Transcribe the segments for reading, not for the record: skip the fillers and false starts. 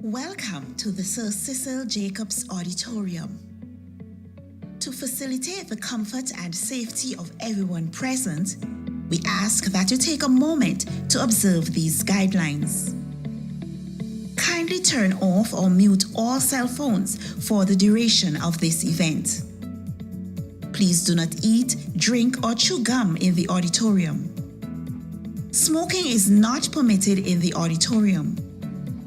Welcome to the Sir Cecil Jacobs Auditorium. To facilitate the comfort and safety of everyone present, we ask that you take a moment to observe these guidelines. Kindly turn off or mute all cell phones for the duration of this event. Please do not eat, drink, or chew gum in the auditorium. Smoking is not permitted in the auditorium.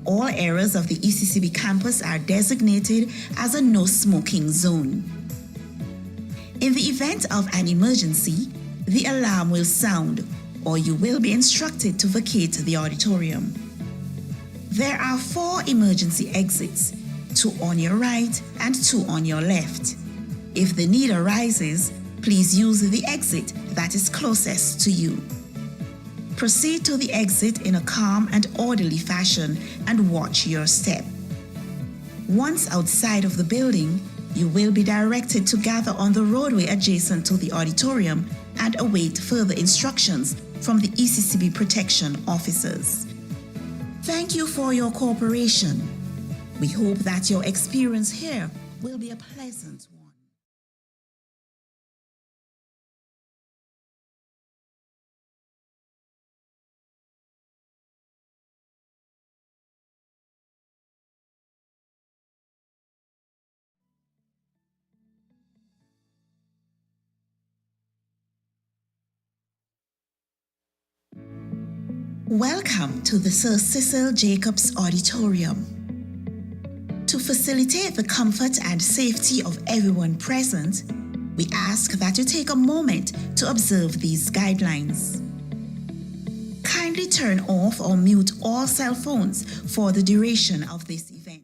All areas of the ECCB campus are designated as a no smoking zone. In the event of an emergency, the alarm will sound, or you will be instructed to vacate the auditorium. There are 4 emergency exits, 2 on your right and 2 on your left. If the need arises, please use the exit that is closest to you. Proceed to the exit in a calm and orderly fashion and watch your step. Once outside of the building, you will be directed to gather on the roadway adjacent to the auditorium and await further instructions from the ECCB protection officers. Thank you for your cooperation. We hope that your experience here will be a pleasant one. Welcome to the Sir Cecil Jacobs Auditorium. To facilitate the comfort and safety of everyone present, we ask that you take a moment to observe these guidelines. Kindly turn off or mute all cell phones for the duration of this event.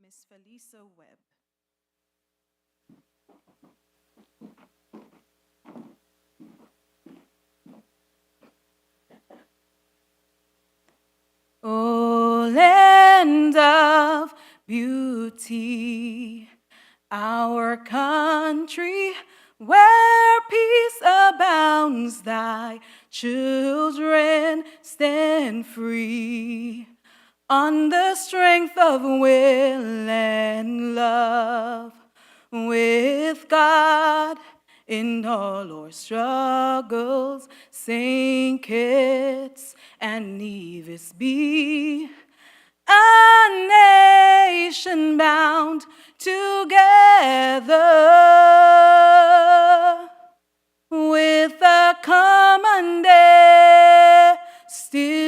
Miss Felisa Webb. O land of beauty, our country where peace abounds, thy children stand free on the strength of will and love, with God in all our struggles. St. Kitts and Nevis be a nation bound together with a common destiny.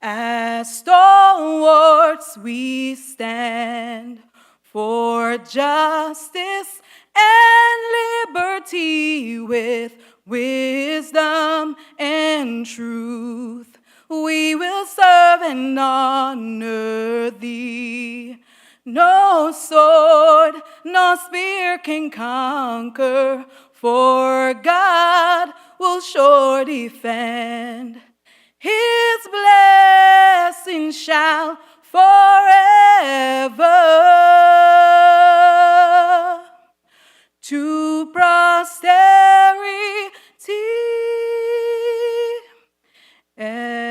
As stalwarts we stand for justice and liberty, with wisdom and truth. We will serve and honor thee. No sword, no spear can conquer, for God will sure defend. His blessing shall forever to posterity extend.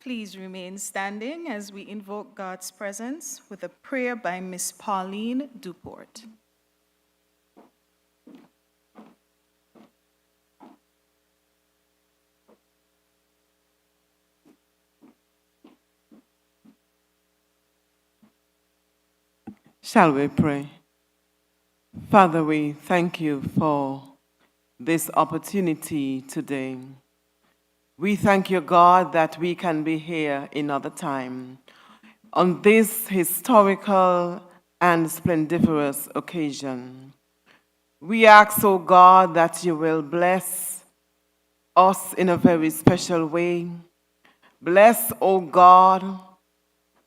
Please remain standing as we invoke God's presence with a prayer by Miss Pauline Duport. Shall we pray? Father, we thank you for this opportunity today. We thank you, God, that we can be here another time on this historical and splendiferous occasion. We ask, oh God, that you will bless us in a very special way. Bless, oh God,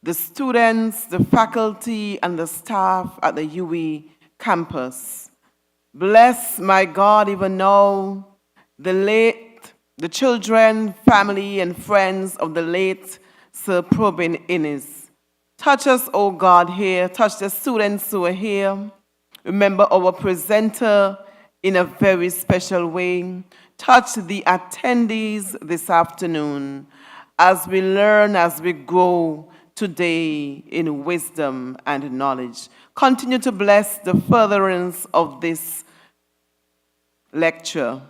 the students, the faculty, and the staff at the UE campus. Bless, my God, even now, the children, family, and friends of the late Sir Probyn Innis. Touch us, oh God, here. Touch the students who are here. Remember our presenter in a very special way. Touch the attendees this afternoon as we learn, as we grow today in wisdom and knowledge. Continue to bless the furtherance of this lecture.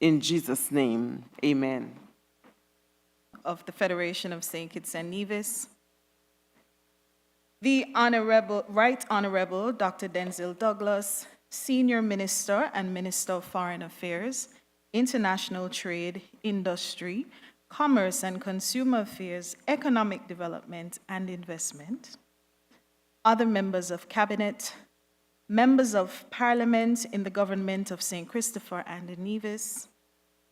In Jesus' name, amen. Of the Federation of St. Kitts and Nevis, the Right Honorable Dr. Denzil Douglas, Senior Minister and Minister of Foreign Affairs, International Trade, Industry, Commerce and Consumer Affairs, Economic Development and Investment, other members of Cabinet, members of Parliament in the government of St. Christopher and Nevis,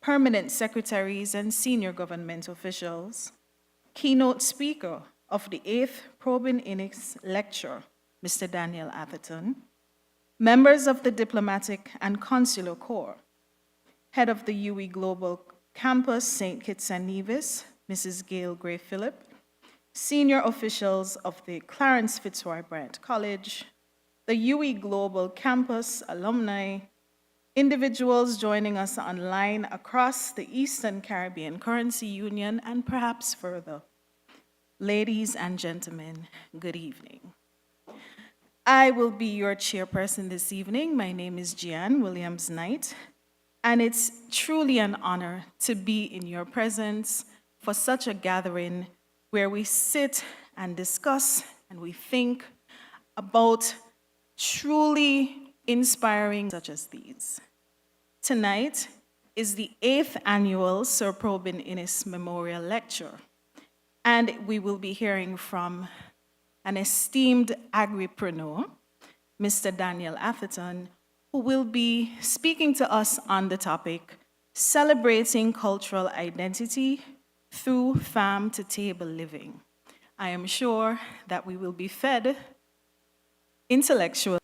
permanent secretaries and senior government officials, keynote speaker of the 8th Probyn Innis Lecture, Mr. Daniel Arthurton, members of the Diplomatic and Consular Corps, head of the UE Global Campus, St. Kitts and Nevis, Mrs. Gail Gray Phillip, senior officials of the Clarence Fitzroy Bryant College, the UE Global Campus alumni, individuals joining us online across the Eastern Caribbean Currency Union and perhaps further. Ladies and gentlemen, good evening. I will be your chairperson this evening. My name is Jeanne Williams-Knight, and it's truly an honor to be in your presence for such a gathering where we sit and discuss and we think about truly inspiring such as these. Tonight is the 8th annual Sir Probyn Innis Memorial Lecture, and we will be hearing from an esteemed agripreneur, Mr. Daniel Atherton, who will be speaking to us on the topic, Celebrating Cultural Identity through Farm-to-Table Living. I am sure that we will be fed intellectual.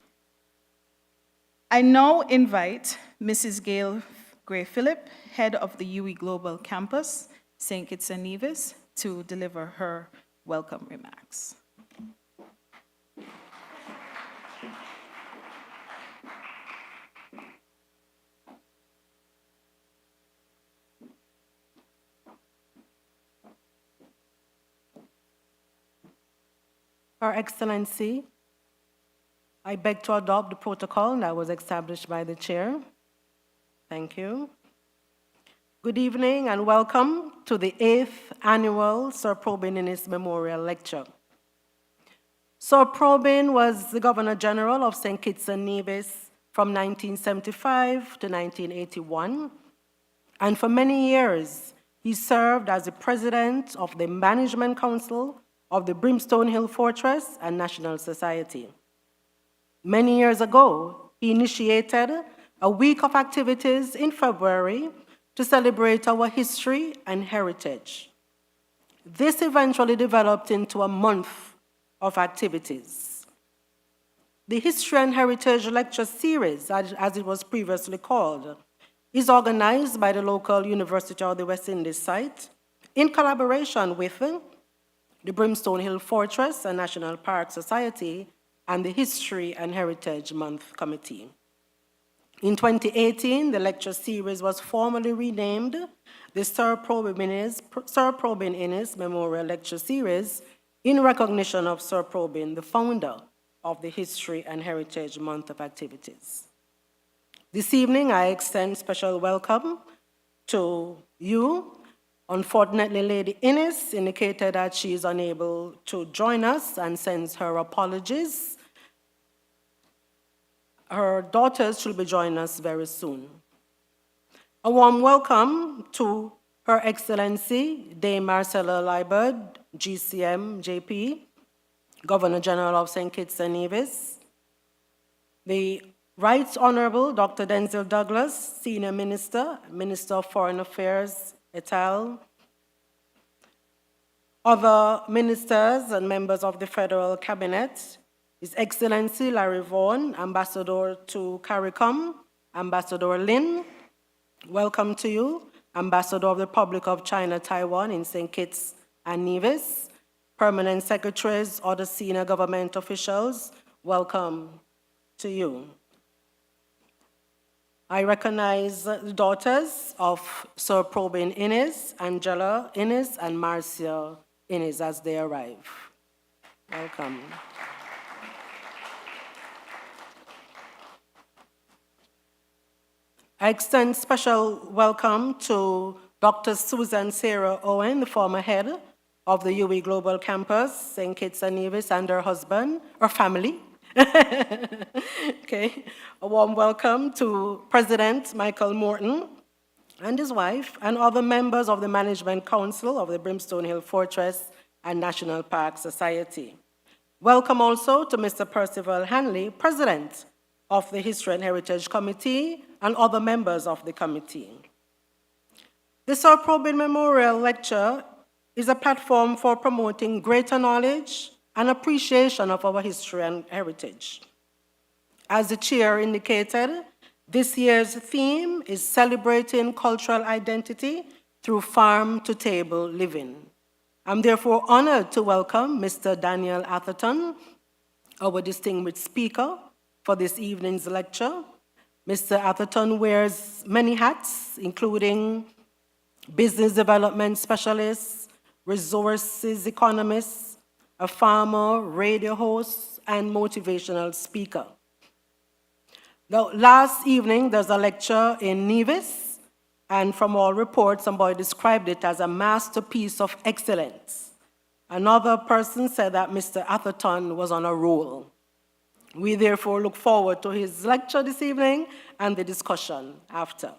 I now invite Mrs. Gail Gray-Phillip, head of the UE Global Campus, St. Kitts and Nevis, to deliver her welcome remarks. Her Excellency, I beg to adopt the protocol that was established by the chair. Thank you. Good evening and welcome to the 8th annual Sir Probyn Innis Memorial Lecture. Sir Probyn was the Governor General of St. Kitts and Nevis from 1975 to 1981, and for many years he served as the President of the Management Council of the Brimstone Hill Fortress and National Society. Many years ago, he initiated a week of activities in February to celebrate our history and heritage. This eventually developed into a month of activities. The History and Heritage Lecture Series, as it was previously called, is organized by the local University of the West Indies site in collaboration with the Brimstone Hill Fortress and National Park Society and the History and Heritage Month Committee. In 2018, the lecture series was formally renamed the Sir Probyn Innis Memorial Lecture Series in recognition of Sir Probyn, the founder of the History and Heritage Month of activities. This evening, I extend special welcome to you. Unfortunately, Lady Innis indicated that she is unable to join us and sends her apologies. Her daughters should be joining us very soon. A warm welcome to Her Excellency Dame Marcella Liebert, GCM, JP, Governor General of St. Kitts and Nevis, the Right Honorable Dr. Denzil Douglas, Senior Minister, Minister of Foreign Affairs, et al., other ministers and members of the Federal Cabinet, His Excellency Larry Vaughan, Ambassador to CARICOM, Ambassador Lin, welcome to you, Ambassador of the Republic of China, Taiwan in St. Kitts and Nevis, Permanent Secretaries, other senior government officials, welcome to you. I recognize the daughters of Sir Probyn Innis, Angela Innis, and Marcia Innis as they arrive. Welcome. I extend special welcome to Dr. Susan Sarah Owen, the former head of the UE Global Campus, St. Kitts and Nevis, and her husband, her family. Okay, a warm welcome to President Michael Morton and his wife and other members of the Management Council of the Brimstone Hill Fortress and National Park Society. Welcome also to Mr. Percival Hanley, President of the History and Heritage Committee, and other members of the committee. The Sir Probyn Memorial Lecture is a platform for promoting greater knowledge and appreciation of our history and heritage. As the chair indicated, this year's theme is celebrating cultural identity through farm-to-table living. I'm therefore honored to welcome Mr. Daniel Atherton, our distinguished speaker for this evening's lecture. Mr. Arthurton wears many hats, including business development specialist, resources economist, a farmer, radio host, and motivational speaker. Now, last evening, there's a lecture in Nevis, and from all reports, somebody described it as a masterpiece of excellence. Another person said that Mr. Atherton was on a roll. We therefore look forward to his lecture this evening and the discussion after.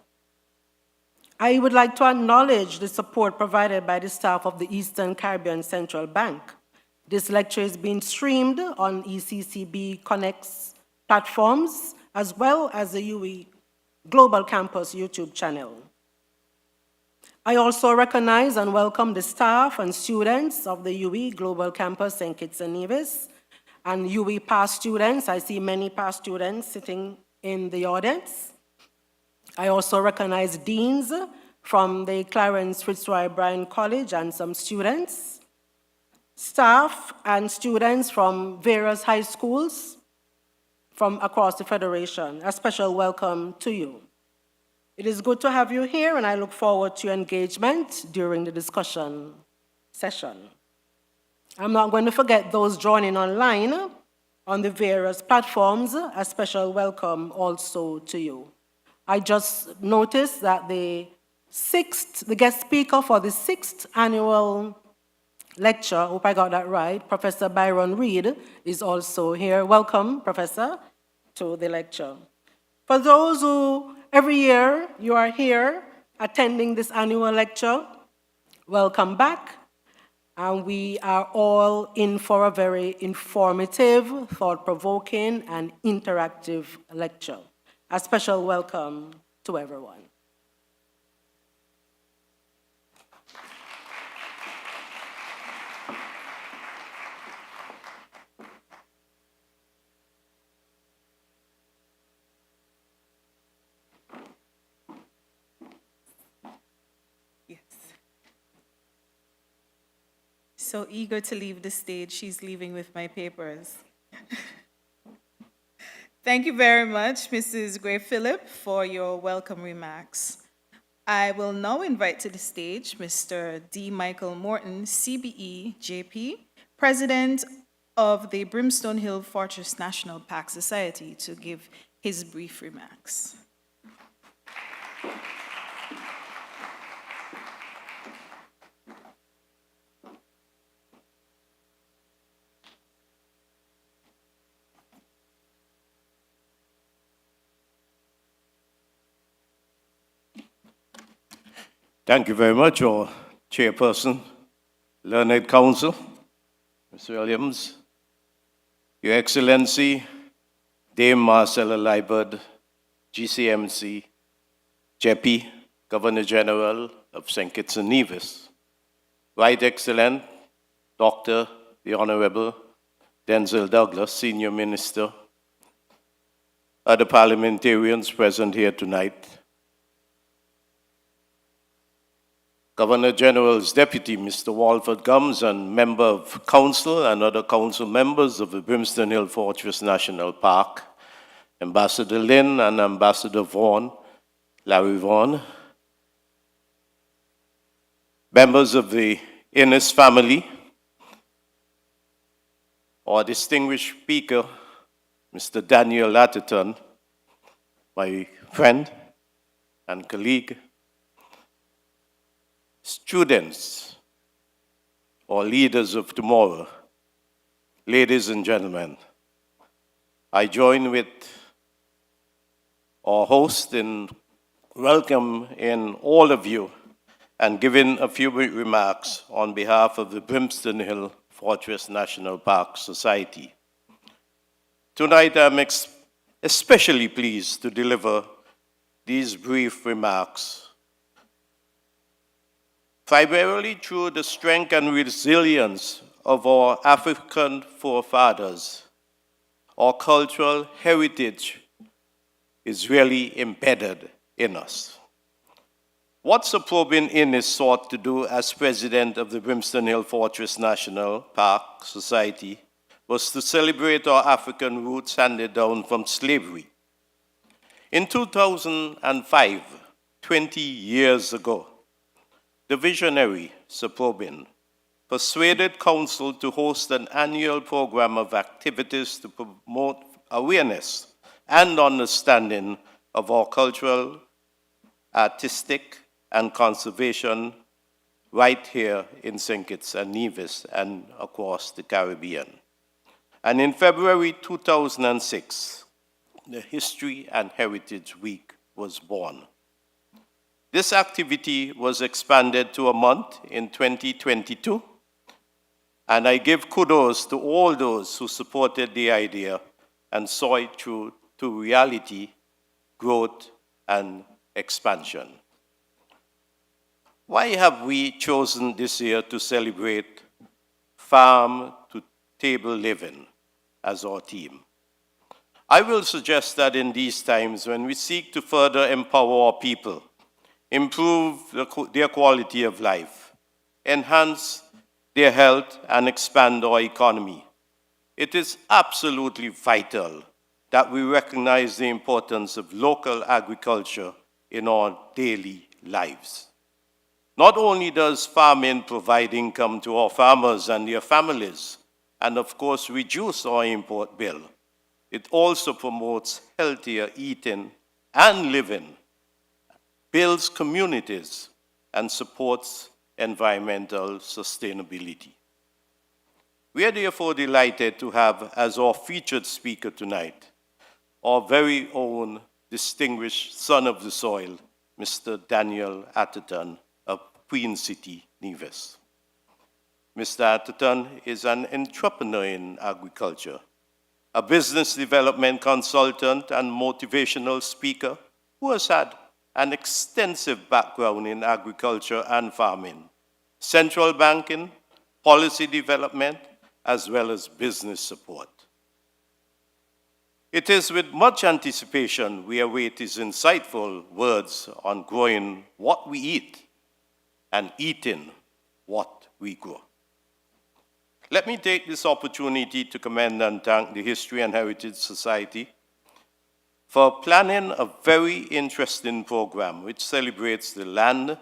I would like to acknowledge the support provided by the staff of the Eastern Caribbean Central Bank. This lecture is being streamed on ECCB Connect's platforms, as well as the UE Global Campus YouTube channel. I also recognize and welcome the staff and students of the UE Global Campus St. Kitts and Nevis, and UE past students. I see many past students sitting in the audience. I also recognize deans from the Clarence Fitzroy Bryan College and some students, staff and students from various high schools from across the Federation. A special welcome to you. It is good to have you here, and I look forward to your engagement during the discussion session. I'm not going to forget those joining online on the various platforms. A special welcome also to you. I just noticed that the guest speaker for the 6th annual lecture, hope I got that right, Professor Byron Reed, is also here. Welcome, Professor, to the lecture. For those who every year you are here attending this annual lecture, welcome back. And we are all in for a very informative, thought-provoking, and interactive lecture. A special welcome to everyone. Yes. So eager to leave the stage, she's leaving with my papers. Thank you very much, Mrs. Gray Phillip, for your welcome remarks. I will now invite to the stage Mr. D. Michael Morton, CBE, JP, President of the Brimstone Hill Fortress National Park Society, to give his brief remarks. Thank you very much, our Chairperson, Learned Counsel, Ms. Williams, Your Excellency, Dame Marcella Liebert, GCMC, JEPI, Governor General of St. Kitts and Nevis, Right Excellent, Dr. the Honorable Denzel Douglas, Senior Minister, other parliamentarians present here tonight, Governor General's Deputy, Mr. Walford Gums, and Member of Council and other council members of the Brimstone Hill Fortress National Park, Ambassador Lynn and Ambassador Vaughan, Larry Vaughan, members of the Innis family, our distinguished speaker, Mr. Daniel Arthurton, my friend and colleague, students or leaders of tomorrow, ladies and gentlemen, I join with our host in welcoming all of you and giving a few remarks on behalf of the Brimstone Hill Fortress National Park Society. Tonight I'm especially pleased to deliver these brief remarks primarily through the strength and resilience of our African forefathers. Our cultural heritage is really embedded in us. What Sir Probyn Innis sought to do as president of the Brimstone Hill Fortress National Park Society was to celebrate our African roots handed down from slavery. In 2005, 20 years ago, the visionary, Sir Probyn, persuaded Council to host an annual program of activities to promote awareness and understanding of our cultural, artistic, and conservation right here in St. Kitts and Nevis and across the Caribbean. And in February 2006, the History and Heritage Week was born. This activity was expanded to a month in 2022, and I give kudos to all those who supported the idea and saw it through to reality, growth, and expansion. Why have we chosen this year to celebrate farm to table living as our theme? I will suggest that in these times when we seek to further empower our people, improve their quality of life, enhance their health, and expand our economy, it is absolutely vital that we recognize the importance of local agriculture in our daily lives. Not only does farming provide income to our farmers and their families, and of course reduce our import bill, it also promotes healthier eating and living, builds communities, and supports environmental sustainability. We are therefore delighted to have as our featured speaker tonight our very own distinguished son of the soil, Mr. Daniel Arthurton of Queen City, Nevis. Mr. Arthurton is an entrepreneur in agriculture, a business development consultant and motivational speaker who has had an extensive background in agriculture and farming, central banking, policy development, as well as business support. It is with much anticipation we await his insightful words on growing what we eat and eating what we grow. Let me take this opportunity to commend and thank the History and Heritage Society for planning a very interesting program which celebrates the land,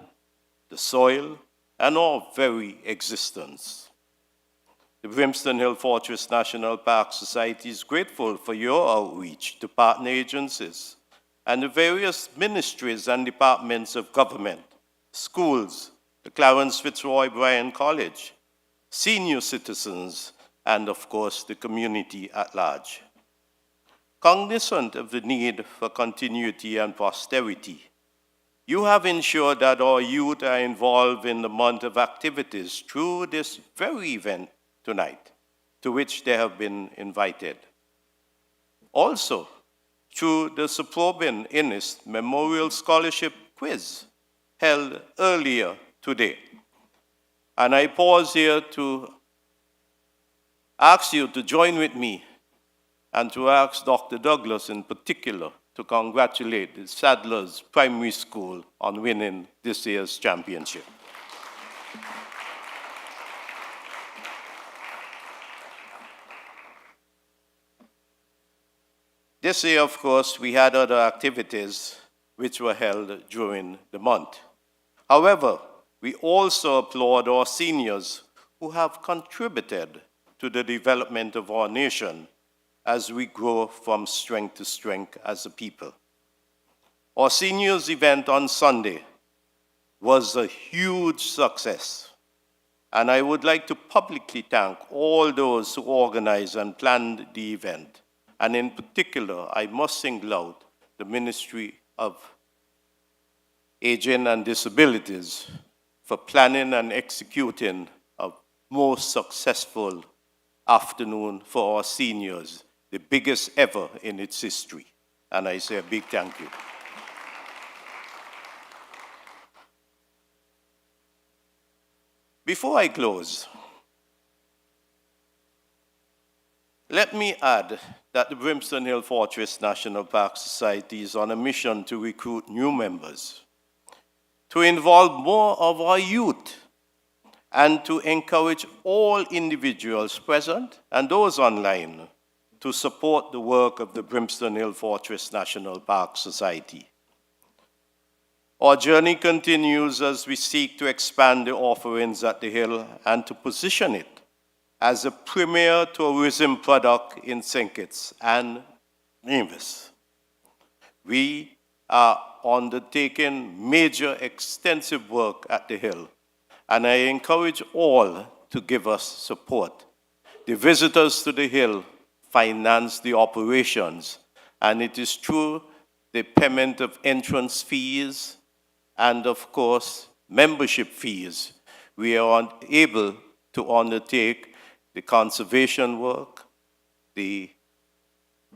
the soil, and our very existence. The Brimstone Hill Fortress National Park Society is grateful for your outreach to partner agencies and the various ministries and departments of government, schools, the Clarence Fitzroy Bryan College, senior citizens, and of course the community at large. Cognizant of the need for continuity and posterity, you have ensured that our youth are involved in the month of activities through this very event tonight, to which they have been invited. Also, through the Sir Probyn Innis Memorial Scholarship Quiz held earlier today. And I pause here to ask you to join with me and to ask Dr. Douglas in particular to congratulate the Sadler's Primary School on winning this year's championship. This year, of course, we had other activities which were held during the month. However, we also applaud our seniors who have contributed to the development of our nation as we grow from strength to strength as a people. Our seniors event on Sunday was a huge success, and I would like to publicly thank all those who organized and planned the event. And in particular, I must single out the Ministry of Aging and Disabilities for planning and executing a most successful afternoon for our seniors, the biggest ever in its history. And I say a big thank you. Before I close, let me add that the Brimstone Hill Fortress National Park Society is on a mission to recruit new members, to involve more of our youth, and to encourage all individuals present and those online to support the work of the Brimstone Hill Fortress National Park Society. Our journey continues as we seek to expand the offerings at the Hill and to position it as a premier tourism product in St. Kitts and Nevis. We are undertaking major extensive work at the Hill, and I encourage all to give us support. The visitors to the Hill finance the operations, and it is through the payment of entrance fees and, of course, membership fees we are able to undertake the conservation work, the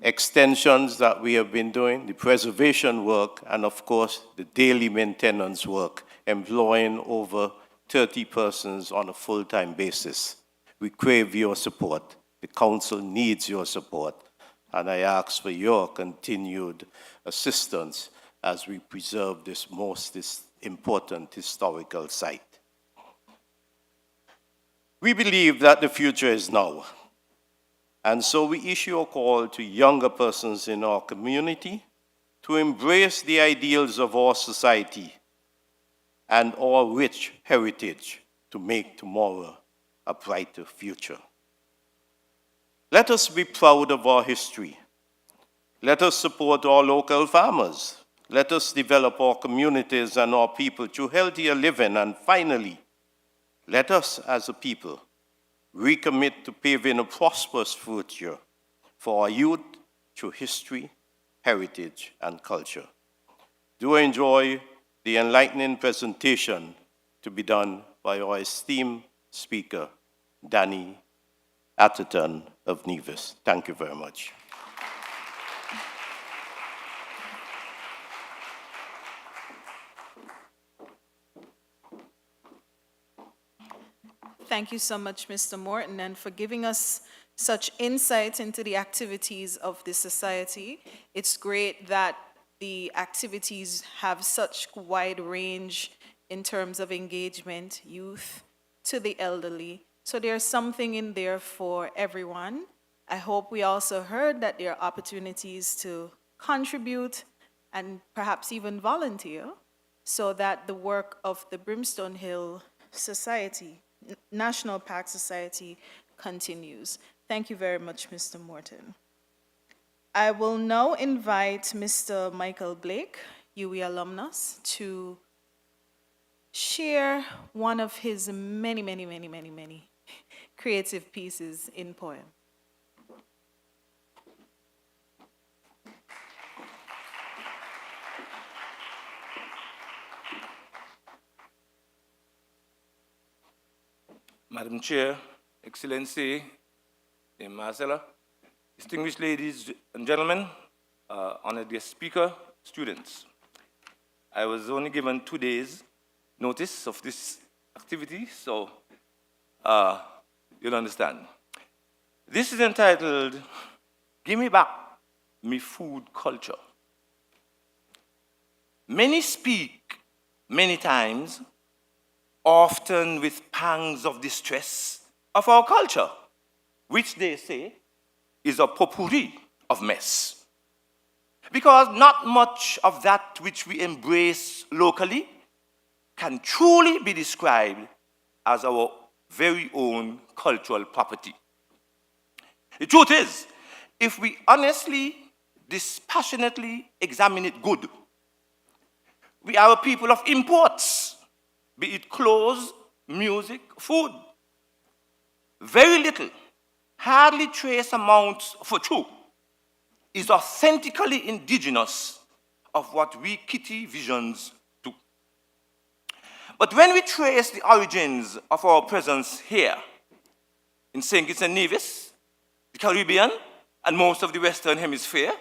extensions that we have been doing, the preservation work, and of course, the daily maintenance work, employing over 30 persons on a full-time basis. We crave your support. The council needs your support, and I ask for your continued assistance as we preserve this most important historical site. We believe that the future is now, and so we issue a call to younger persons in our community to embrace the ideals of our society and our rich heritage to make tomorrow a brighter future. Let us be proud of our history. Let us support our local farmers. Let us develop our communities and our people through healthier living. And finally, let us as a people recommit to paving a prosperous future for our youth through history, heritage, and culture. Do enjoy the enlightening presentation to be done by our esteemed speaker, Danny Arthurton of Nevis. Thank you very much. Thank you so much, Mr. Morton, and for giving us such insight into the activities of the society. It's great that the activities have such wide range in terms of engagement, youth to the elderly. So there's something in there for everyone. I hope we also heard that there are opportunities to contribute and perhaps even volunteer so that the work of the Brimstone Hill Society, National Park Society, continues. Thank you very much, Mr. Morton. I will now invite Mr. Michael Blake, UE alumnus, to share one of his many creative pieces in poem. Madam Chair, Excellency, Dame Marcella, distinguished ladies and gentlemen, honored guest speaker, students. I was only given 2 days notice of this activity, so you'll understand. This is entitled, Give Me Back Me Food Culture. Many speak many times, often with pangs of distress, of our culture, which they say is a potpourri of mess. Because not much of that which we embrace locally can truly be described as our very own cultural property. The truth is, if we honestly, dispassionately examine it good, we are a people of imports, be it clothes, music, food. Very little, hardly trace amounts for true, is authentically indigenous of what we kitty visions do. But when we trace the origins of our presence here, in St. Kitts and Nevis, the Caribbean, and most of the Western Hemisphere,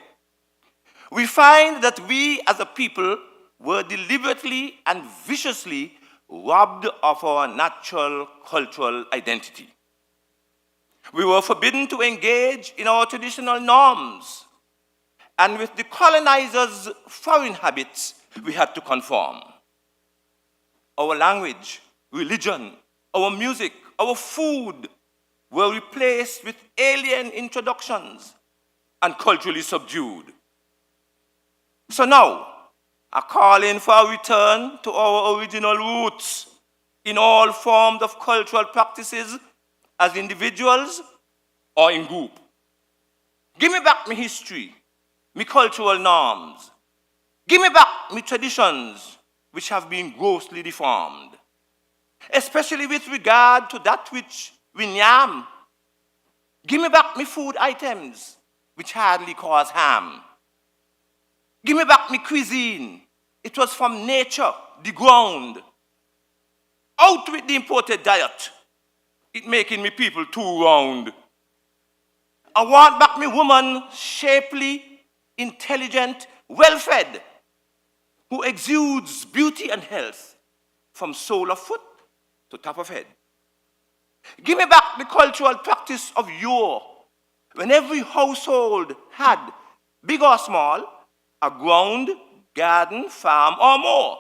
we find that we as a people were deliberately and viciously robbed of our natural cultural identity. We were forbidden to engage in our traditional norms, and with the colonizers' foreign habits, we had to conform. Our language, religion, our music, our food were replaced with alien introductions and culturally subdued. So now, a calling for a return to our original roots in all forms of cultural practices as individuals or in group. Give me back my history, my cultural norms. Give me back my traditions which have been grossly deformed, especially with regard to that which we yam. Give me back my food items which hardly cause harm. Give me back my cuisine. It was from nature, the ground. Out with the imported diet. It making me people too round. I want back me woman shapely, intelligent, well-fed, who exudes beauty and health from sole of foot to top of head. Give me back the cultural practice of yore, when every household had, big or small, a ground, garden, farm, or more.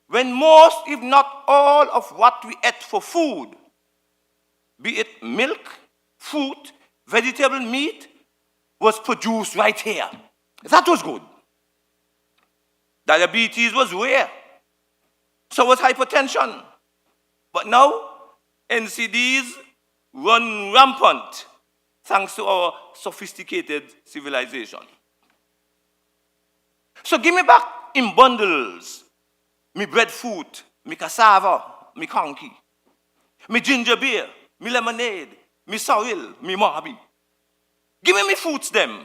When most, if not all, of what we ate for food, be it milk, fruit, vegetable, meat, was produced right here. That was good. Diabetes was rare. So was hypertension. But now, NCDs run rampant thanks to our sophisticated civilization. So give me back in bundles me breadfruit, me cassava, me conky, me ginger beer, me lemonade, me sorrel, me marby. Give me fruits them.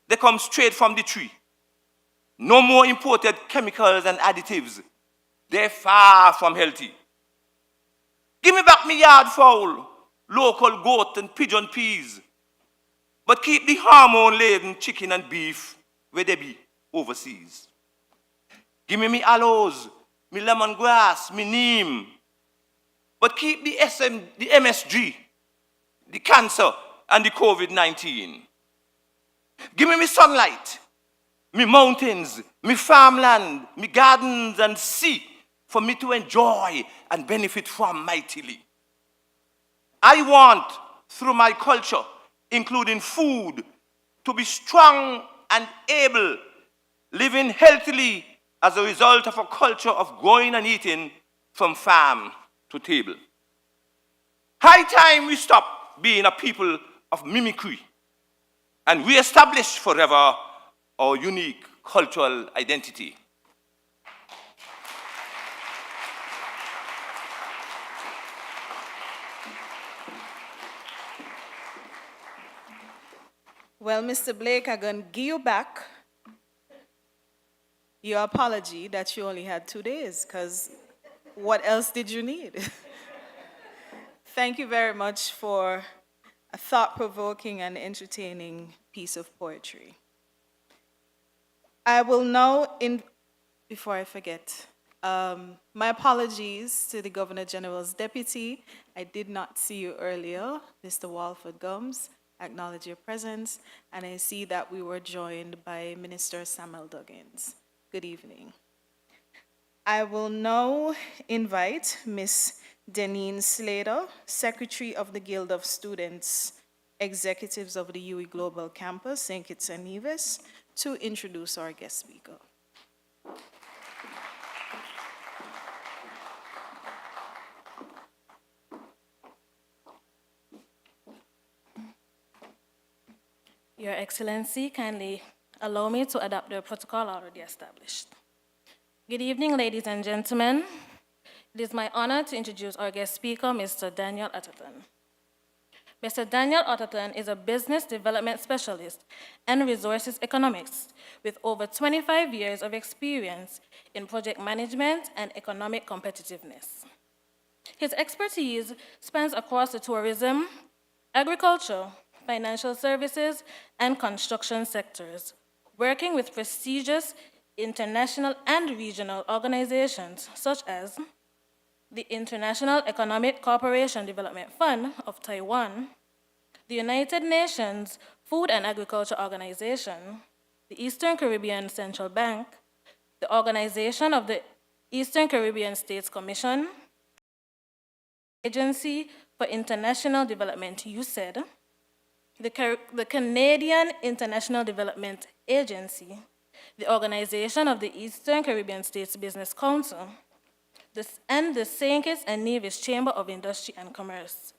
They come straight from the tree. No more imported chemicals and additives. They're far from healthy. Give me back me yard fowl, local goat and pigeon peas. But keep the hormone-laden chicken and beef where they be overseas. Give me aloes, me lemongrass, me neem. But keep the MSG, the cancer, and the COVID-19. Give me sunlight, me mountains, me farmland, me gardens and sea for me to enjoy and benefit from mightily. I want, through my culture, including food, to be strong and able, living healthily as a result of a culture of growing and eating from farm to table. High time we stop being a people of mimicry and re-establish forever our unique cultural identity. Well, Mr. Blake, I'm going to give you back your apology that you only had 2 days, because what else did you need? Thank you very much for a thought-provoking and entertaining piece of poetry. I will now, before I forget, my apologies to the Governor General's deputy. I did not see you earlier, Mr. Walford Gums. I acknowledge your presence, and I see that we were joined by Minister Samuel Duggins. Good evening. I will now invite Ms. Deneen Slater, Secretary of the Guild of Students, Executives of the UE Global Campus, St. Kitts and Nevis, to introduce our guest speaker. Your Excellency, kindly allow me to adopt the protocol already established. Good evening, ladies and gentlemen. It is my honor to introduce our guest speaker, Mr. Daniel Arthurton. Mr. Daniel Arthurton is a business development specialist and resources economist with over 25 years of experience in project management and economic competitiveness. His expertise spans across the tourism, agriculture, financial services, and construction sectors, working with prestigious international and regional organizations such as the International Economic Cooperation Development Fund of Taiwan, the United Nations Food and Agriculture Organization, the Eastern Caribbean Central Bank, the Organization of the Eastern Caribbean States Commission, Agency for International Development, USAID, the Canadian International Development Agency, the Organization of the Eastern Caribbean States Business Council, and the St. Kitts and Nevis Chamber of Industry and Commerce.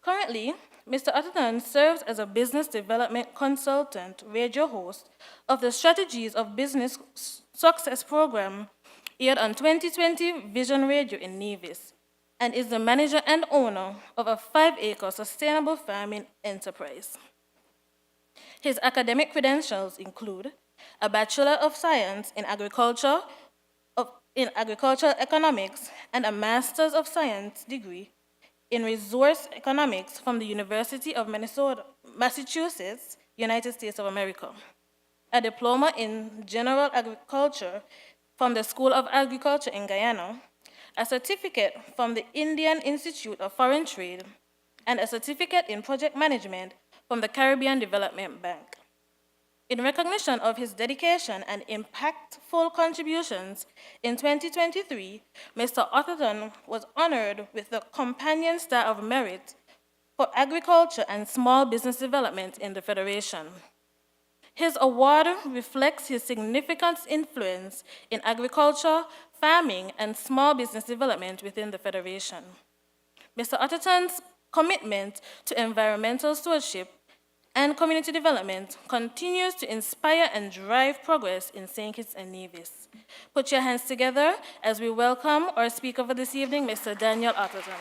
Currently, Mr. Arthurton serves as a business development consultant, radio host of the Strategies of Business Success program aired on 2020 Vision Radio in Nevis, and is the manager and owner of a 5-acre sustainable farming enterprise. His academic credentials include a Bachelor of Science in Agricultural Economics and a Master's of Science degree in resource economics from the University of Massachusetts, United States of America, a diploma in general agriculture from the School of Agriculture in Guyana, a certificate from the Indian Institute of Foreign Trade, and a certificate in project management from the Caribbean Development Bank. In recognition of his dedication and impactful contributions, in 2023, Mr. Arthurton was honored with the Companion Star of Merit for Agriculture and Small Business Development in the Federation. His award reflects his significant influence in agriculture, farming, and small business development within the Federation. Mr. Arthurton's commitment to environmental stewardship and community development continues to inspire and drive progress in St. Kitts and Nevis. Put your hands together as we welcome our speaker for this evening, Mr. Daniel Arthurton.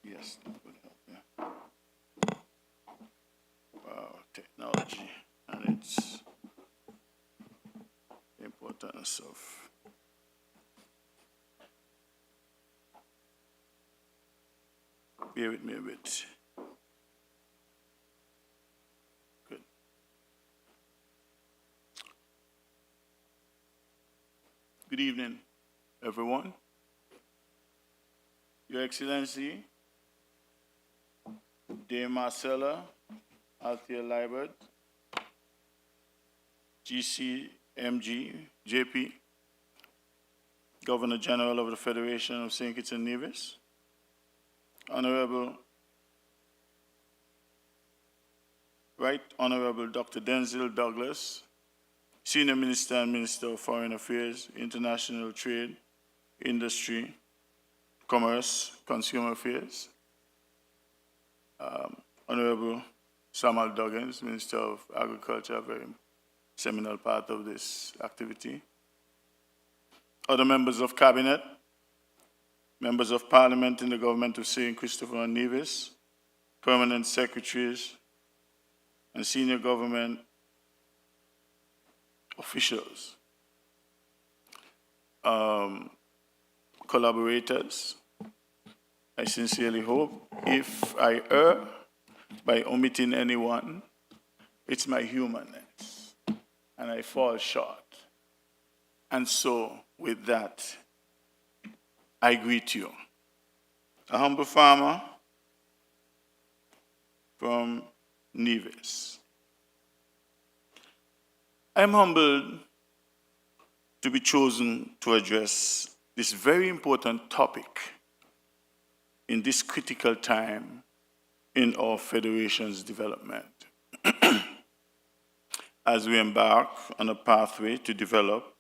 Yes, that would help, yeah. Wow, technology and its importance of bear with me a bit. Good. Good evening, everyone. Your Excellency, Dame Marcella Althea Liebert, GCMG, JP, Governor General of the Federation of St. Kitts and Nevis, Right Honorable Dr. Denzil Douglas, Senior Minister and Minister of Foreign Affairs, International Trade, Industry, Commerce, Consumer Affairs, Honorable Samuel Duggins, Minister of Agriculture, a very seminal part of this activity, other members of Cabinet, members of Parliament in the government of St. Christopher and Nevis, permanent secretaries, and senior government officials, collaborators. I sincerely hope if I err by omitting anyone, it's my humanness, and I fall short. And so, with that, I greet you. A humble farmer from Nevis. I'm humbled to be chosen to address this very important topic in this critical time in our Federation's development. As we embark on a pathway to develop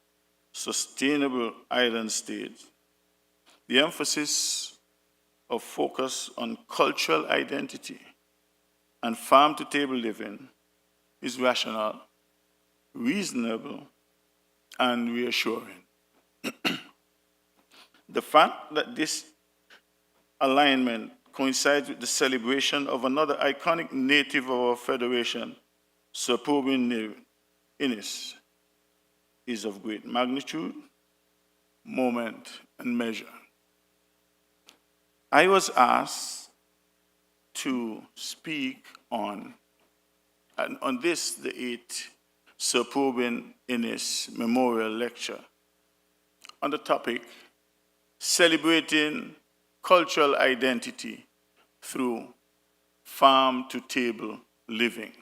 sustainable island states, the emphasis of focus on cultural identity and farm-to-table living is rational, reasonable, and reassuring. The fact that this alignment coincides with the celebration of another iconic native of our Federation, Sir Probyn Innis, is of great magnitude, moment, and measure. I was asked to speak on this, the 8th Sir Probyn Innis Memorial Lecture, on the topic, Celebrating Cultural Identity Through Farm-to-Table Living.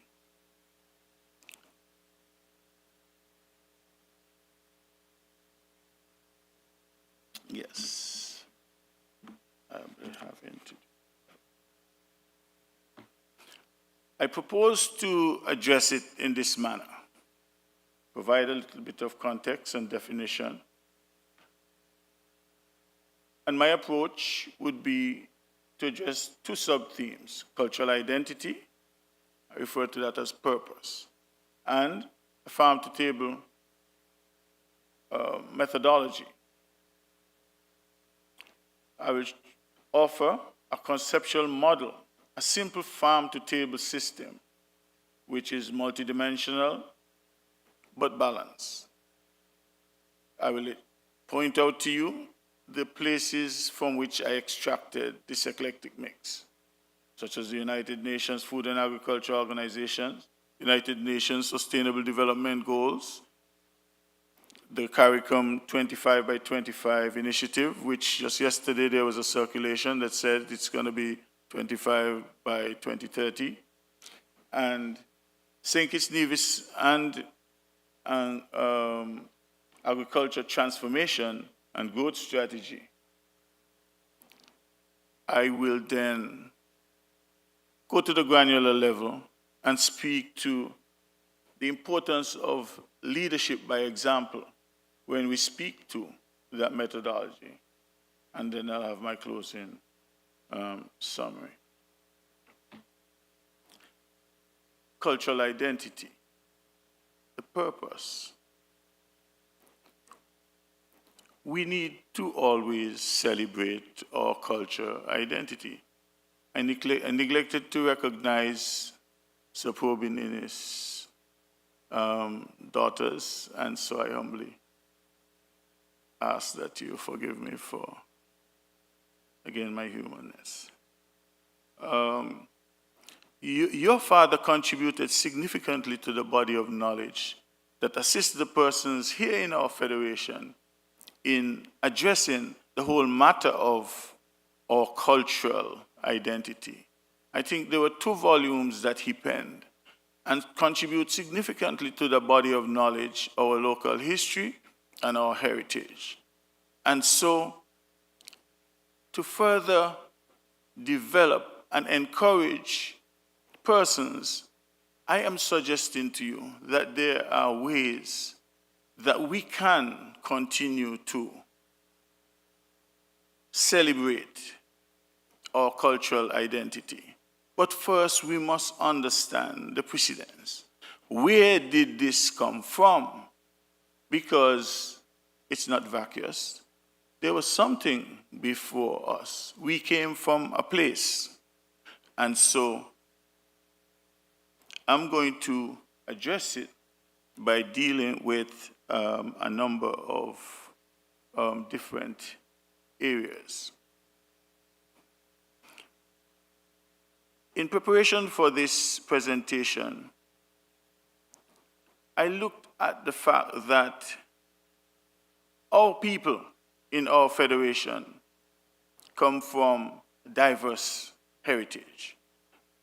Yes, I will have into. I propose to address it in this manner, provide a little bit of context and definition. And my approach would be to address two sub-themes: cultural identity, I refer to that as purpose, and a farm-to-table methodology. I will offer a conceptual model, a simple farm-to-table system, which is multidimensional but balanced. I will point out to you the places from which I extracted this eclectic mix, such as the United Nations Food and Agriculture Organization, United Nations Sustainable Development Goals, the CARICOM 25 by 25 initiative, which just yesterday there was a circulation that said it's going to be 25 by 2030, and St. Kitts Nevis and agriculture transformation and growth strategy. I will then go to the granular level and speak to the importance of leadership by example when we speak to that methodology. And then I'll have my closing summary. Cultural identity, the purpose. We need to always celebrate our cultural identity. I neglected to recognize Sir Probyn Innis' daughters, and so I humbly ask that you forgive me for, again, my humanness. Your father contributed significantly to the body of knowledge that assists the persons here in our federation in addressing the whole matter of our cultural identity. I think there were 2 volumes that he penned and contribute significantly to the body of knowledge, our local history and our heritage. And so, to further develop and encourage persons, I am suggesting to you that there are ways that we can continue to celebrate our cultural identity. But first, we must understand the precedents. Where did this come from? Because it's not vacuous. There was something before us. We came from a place. And so I'm going to address it by dealing with a number of different areas. In preparation for this presentation, I looked at the fact that our people in our federation come from diverse heritage.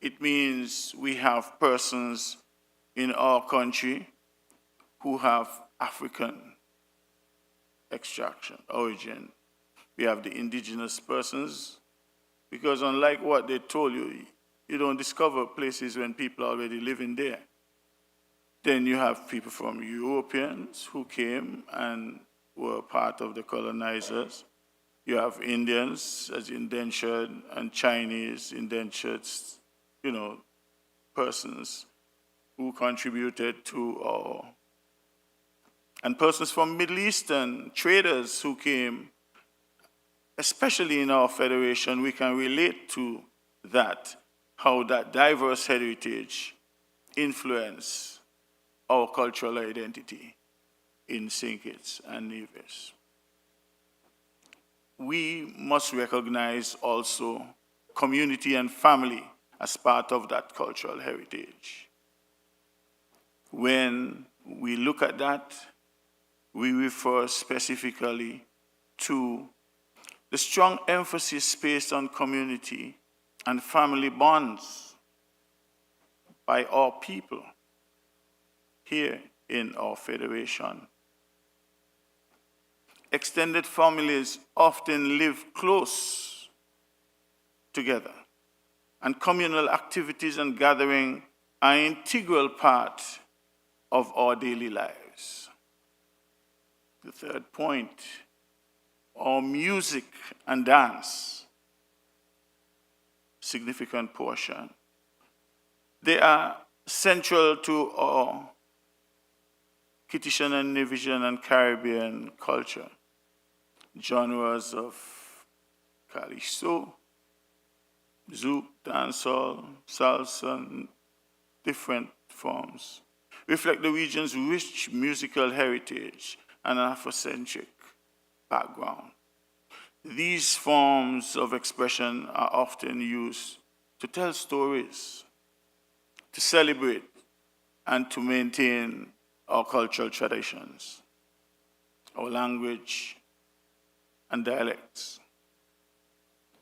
It means we have persons in our country who have African extraction, origin. We have the indigenous persons, because unlike what they told you, you don't discover places when people are already living there. Then you have people from Europeans who came and were part of the colonizers. You have Indians as indentured and Chinese indentured, persons who contributed to our, and persons from Middle Eastern traders who came, especially in our federation. We can relate to that, how that diverse heritage influenced our cultural identity in St. Kitts and Nevis. We must recognize also community and family as part of that cultural heritage. When we look at that, we refer specifically to the strong emphasis placed on community and family bonds by our people here in our federation. Extended families often live close together and communal activities and gathering are an integral part of our daily lives. The third point, our music and dance, significant portion. They are central to our Kittitian and Nevisian and Caribbean culture. Genres of calypso, zouk, dancehall, salsa, and different forms reflect the region's rich musical heritage and Afrocentric background. These forms of expression are often used to tell stories, to celebrate, and to maintain our cultural traditions, our language, and dialects.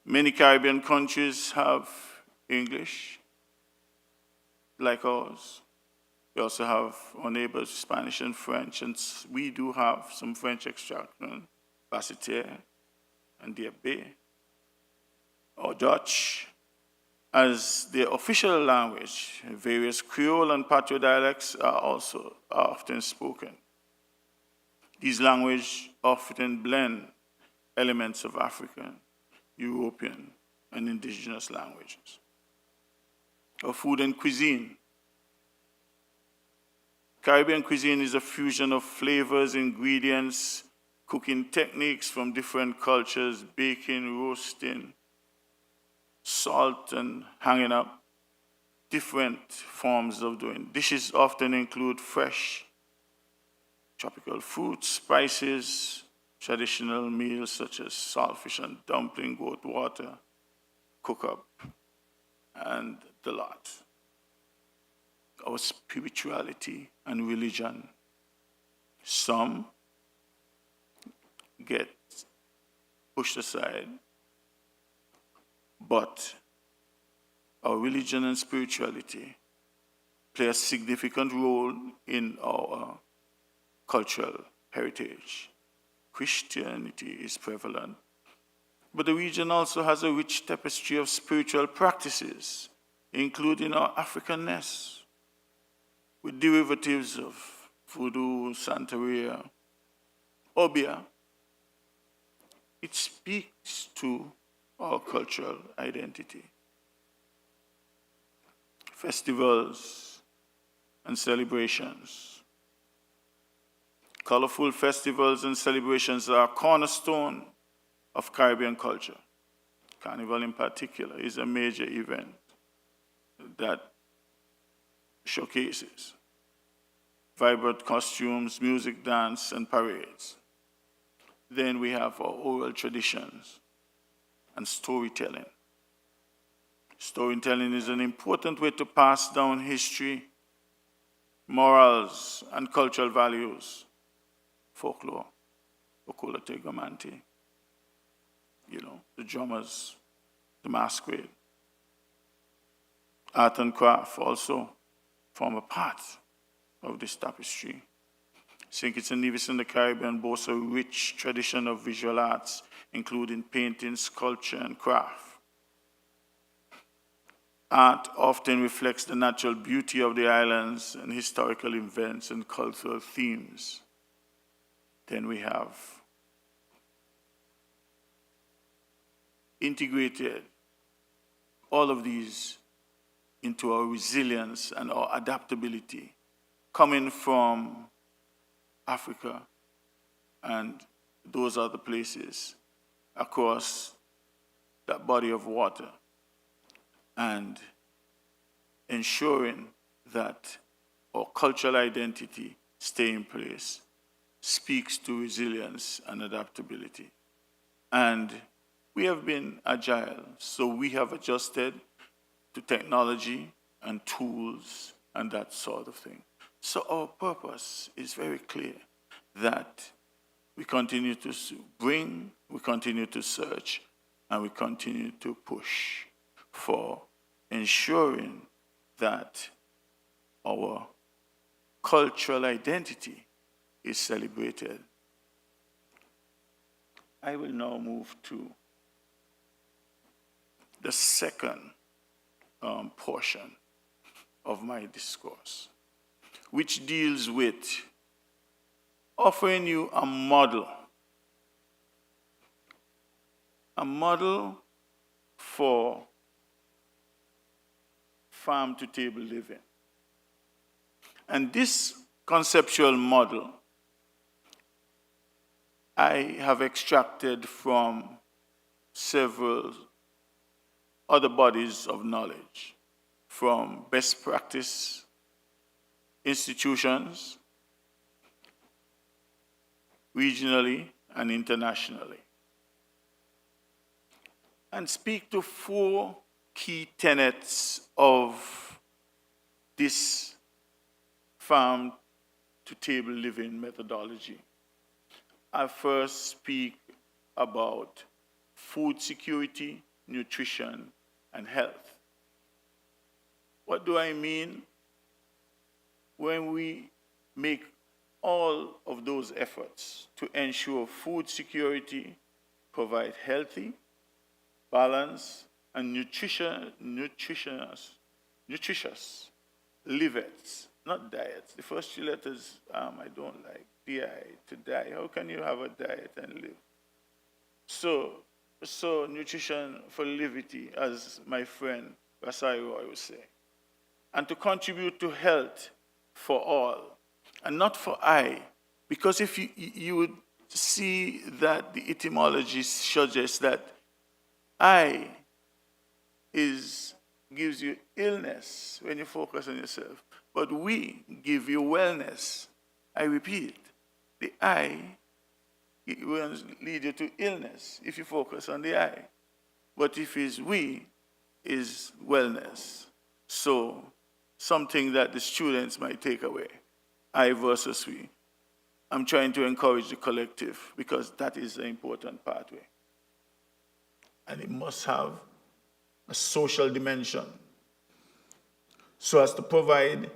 Many Caribbean countries have English, like ours. We also have our neighbors, Spanish and French, and we do have some French extraction, Basseterre and Diabé, or Dutch as the official language. Various Creole and Patois dialects are also often spoken. These languages often blend elements of African, European, and indigenous languages. Our food and cuisine. Caribbean cuisine is a fusion of flavors, ingredients, cooking techniques from different cultures, baking, roasting, salt and hanging up, different forms of doing. Dishes often include fresh tropical fruits, spices, traditional meals such as saltfish and dumpling, goat water, cook-up, and the lot. Our spirituality and religion. Some get pushed aside, but our religion and spirituality play a significant role in our cultural heritage. Christianity is prevalent, but the region also has a rich tapestry of spiritual practices, including our Africanness, with derivatives of voodoo, Santeria, Obia. It speaks to our cultural identity. Festivals and celebrations. Colorful festivals and celebrations are a cornerstone of Caribbean culture. Carnival in particular is a major event that showcases vibrant costumes, music, dance, and parades. Then we have our oral traditions and storytelling. Storytelling is an important way to pass down history, morals, and cultural values. Folklore, Okola Tegamanti, the drummers, the masquerade. Art and craft also form a part of this tapestry. St. Kitts and Nevis in the Caribbean boasts a rich tradition of visual arts, including painting, sculpture, and craft. Art often reflects the natural beauty of the islands and historical events and cultural themes. Then we have integrated all of these into our resilience and our adaptability, coming from Africa and those other places across that body of water, and ensuring that our cultural identity stay in place speaks to resilience and adaptability. And we have been agile, so we have adjusted to technology and tools and that sort of thing. So our purpose is very clear, that we continue to bring, we continue to search, and we continue to push for ensuring that our cultural identity is celebrated. I will now move to the second portion of my discourse, which deals with offering you a model for farm-to-table living. And this conceptual model I have extracted from several other bodies of knowledge, from best practice institutions, regionally and internationally, and speak to 4 key tenets of this farm-to-table living methodology. I first speak about food security, nutrition, and health. What do I mean? When we make all of those efforts to ensure food security, provide healthy, balanced, and nutritious livets, not diets. The first 2 letters I don't like. DI, to die. How can you have a diet and live? So nutrition for levity, as my friend Rasai Roy would say. And to contribute to health for all, and not for I. Because if you would see that the etymology suggests that I gives you illness when you focus on yourself, but we give you wellness. I repeat, the I will lead you to illness if you focus on the I. But if it's we, is wellness. So something that the students might take away, I versus we. I'm trying to encourage the collective because that is an important pathway. And it must have a social dimension so as to provide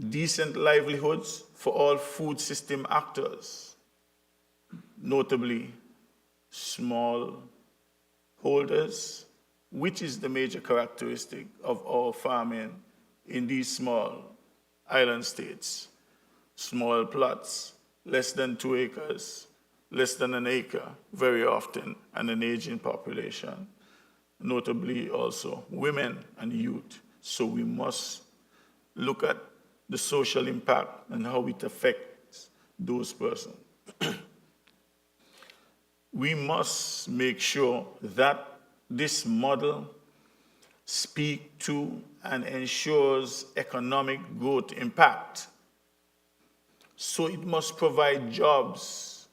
decent livelihoods for all food system actors, notably small holders, which is the major characteristic of our farming in these small island states. Small plots, less than 2 acres, less than an acre, very often, and an aging population, notably also women and youth. So we must look at the social impact and how it affects those persons. We must make sure that this model speaks to and ensures economic growth impact. So it must provide jobs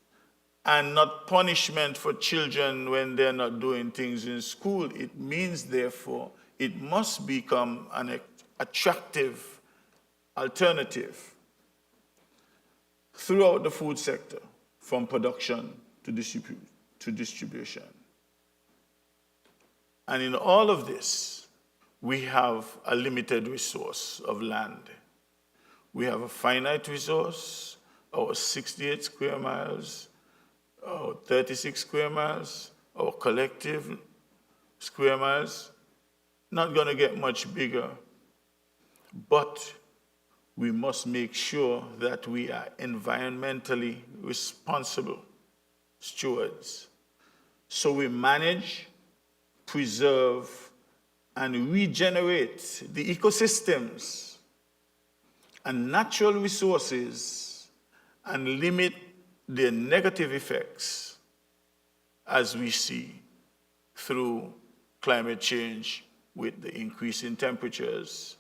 and not punishment for children when they're not doing things in school. It means, therefore, it must become an attractive alternative throughout the food sector, from production to distribution. And in all of this, we have a limited resource of land. We have a finite resource, our 68 square miles, our 36 square miles, our collective square miles, not going to get much bigger, but we must make sure that we are environmentally responsible stewards. So we manage, preserve, and regenerate the ecosystems and natural resources and limit the negative effects as we see through climate change with the increase in temperatures,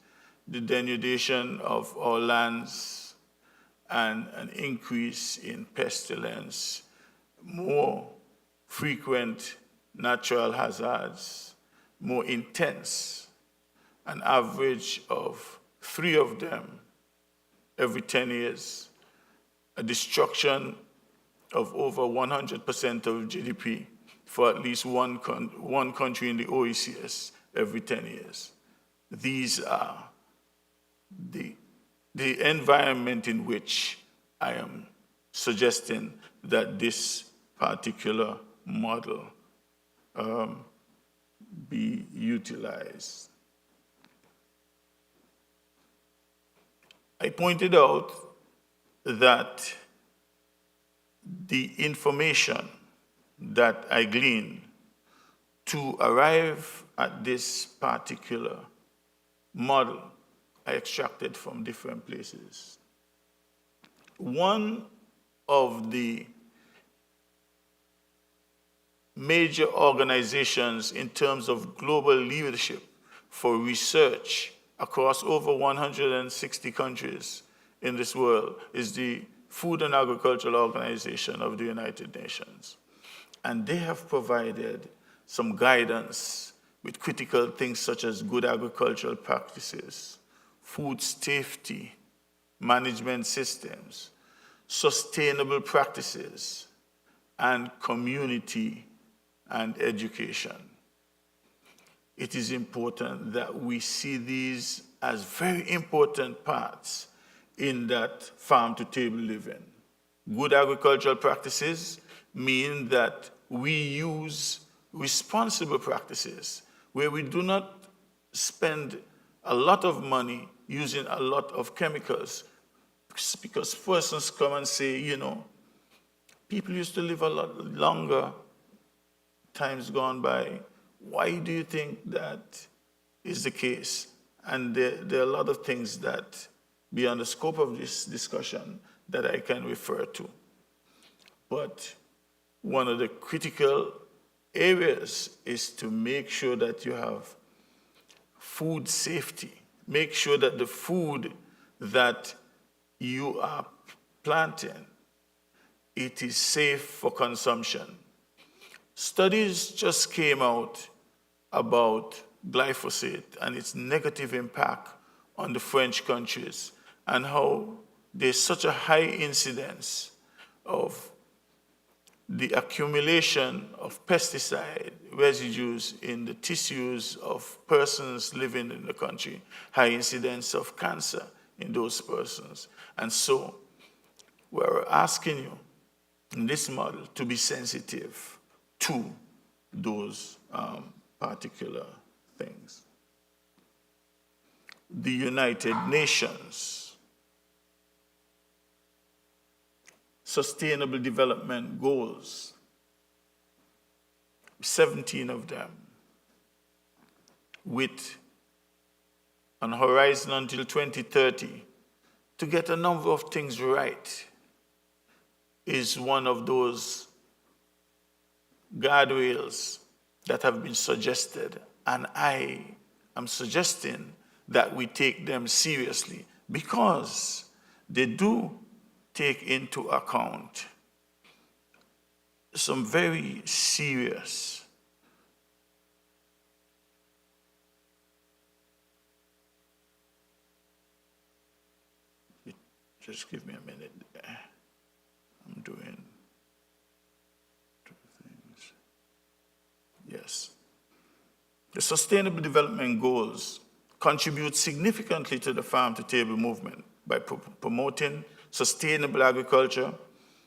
the denudation of our lands, and an increase in pestilence, more frequent natural hazards, more intense, an average of 3 of them every 10 years, a destruction of over 100% of GDP for at least one country in the OECS every 10 years. These are the environment in which I am suggesting that this particular model be utilized. I pointed out that the information that I gleaned to arrive at this particular model I extracted from different places. One of the major organizations in terms of global leadership for research across over 160 countries in this world is the Food and Agricultural Organization of the United Nations. And they have provided some guidance with critical things such as good agricultural practices, food safety, management systems, sustainable practices, and community and education. It is important that we see these as very important parts in that farm-to-table living. Good agricultural practices mean that we use responsible practices where we do not spend a lot of money using a lot of chemicals, because persons come and say, you know, people used to live a lot longer, times gone by. Why do you think that is the case? And there are a lot of things that, beyond the scope of this discussion, that I can refer to. But one of the critical areas is to make sure that you have food safety. Make sure that the food that you are planting, it is safe for consumption. Studies just came out about glyphosate and its negative impact on the French countries and how there's such a high incidence of the accumulation of pesticide residues in the tissues of persons living in the country, high incidence of cancer in those persons. And so we're asking you in this model to be sensitive to those particular things. The United Nations Sustainable Development Goals, 17 of them, with an horizon until 2030, to get a number of things right, is one of those guardrails that have been suggested, and I am suggesting that we take them seriously because they do take into account some very serious just give me a minute. I'm doing two things. Yes. The Sustainable Development Goals contribute significantly to the farm-to-table movement by promoting sustainable agriculture,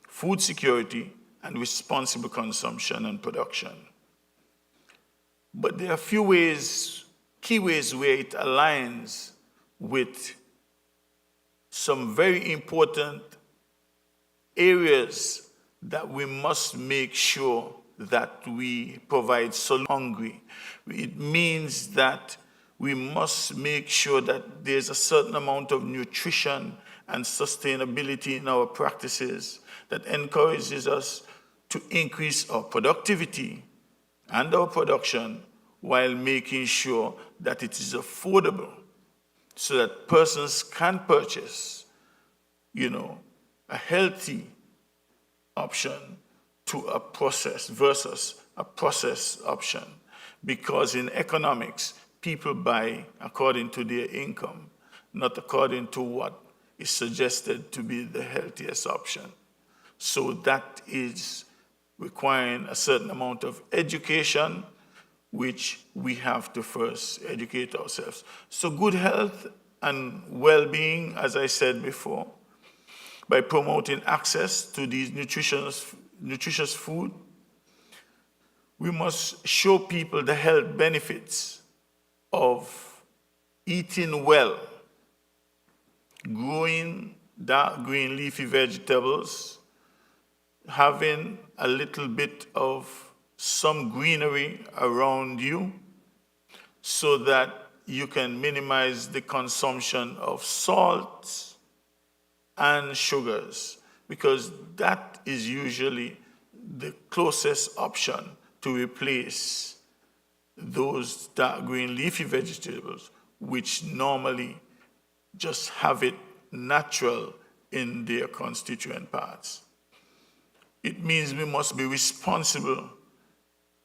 food security, and responsible consumption and production. But there are a few ways, key ways where it aligns with some very important areas that we must make sure that we provide hungry. It means that we must make sure that there's a certain amount of nutrition and sustainability in our practices that encourages us to increase our productivity and our production while making sure that it is affordable so that persons can purchase, a healthy option to a processed versus a processed option. Because in economics, people buy according to their income, not according to what is suggested to be the healthiest option. So that is requiring a certain amount of education, which we have to first educate ourselves. So good health and well-being, as I said before, by promoting access to these nutritious food, we must show people the health benefits of eating well. growing dark green leafy vegetables, having a little bit of some greenery around you so that you can minimize the consumption of salts and sugars, because that is usually the closest option to replace those dark green leafy vegetables, which normally just have it natural in their constituent parts. It means we must be responsible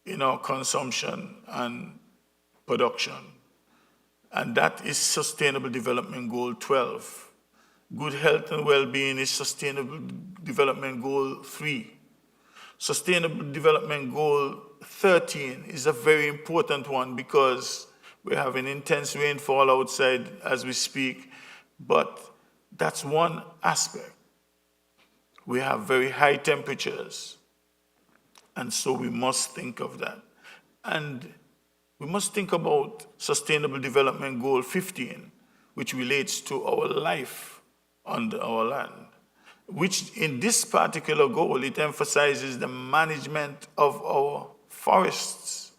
in our consumption and production. And that is Sustainable Development Goal 12. Good health and well-being is Sustainable Development Goal 3. Sustainable Development Goal 13 is a very important one because we're having intense rainfall outside as we speak, but that's one aspect. We have very high temperatures, and so we must think of that. And we must think about Sustainable Development Goal 15, which relates to our life on our land, which in this particular goal, it emphasizes the management of our forests.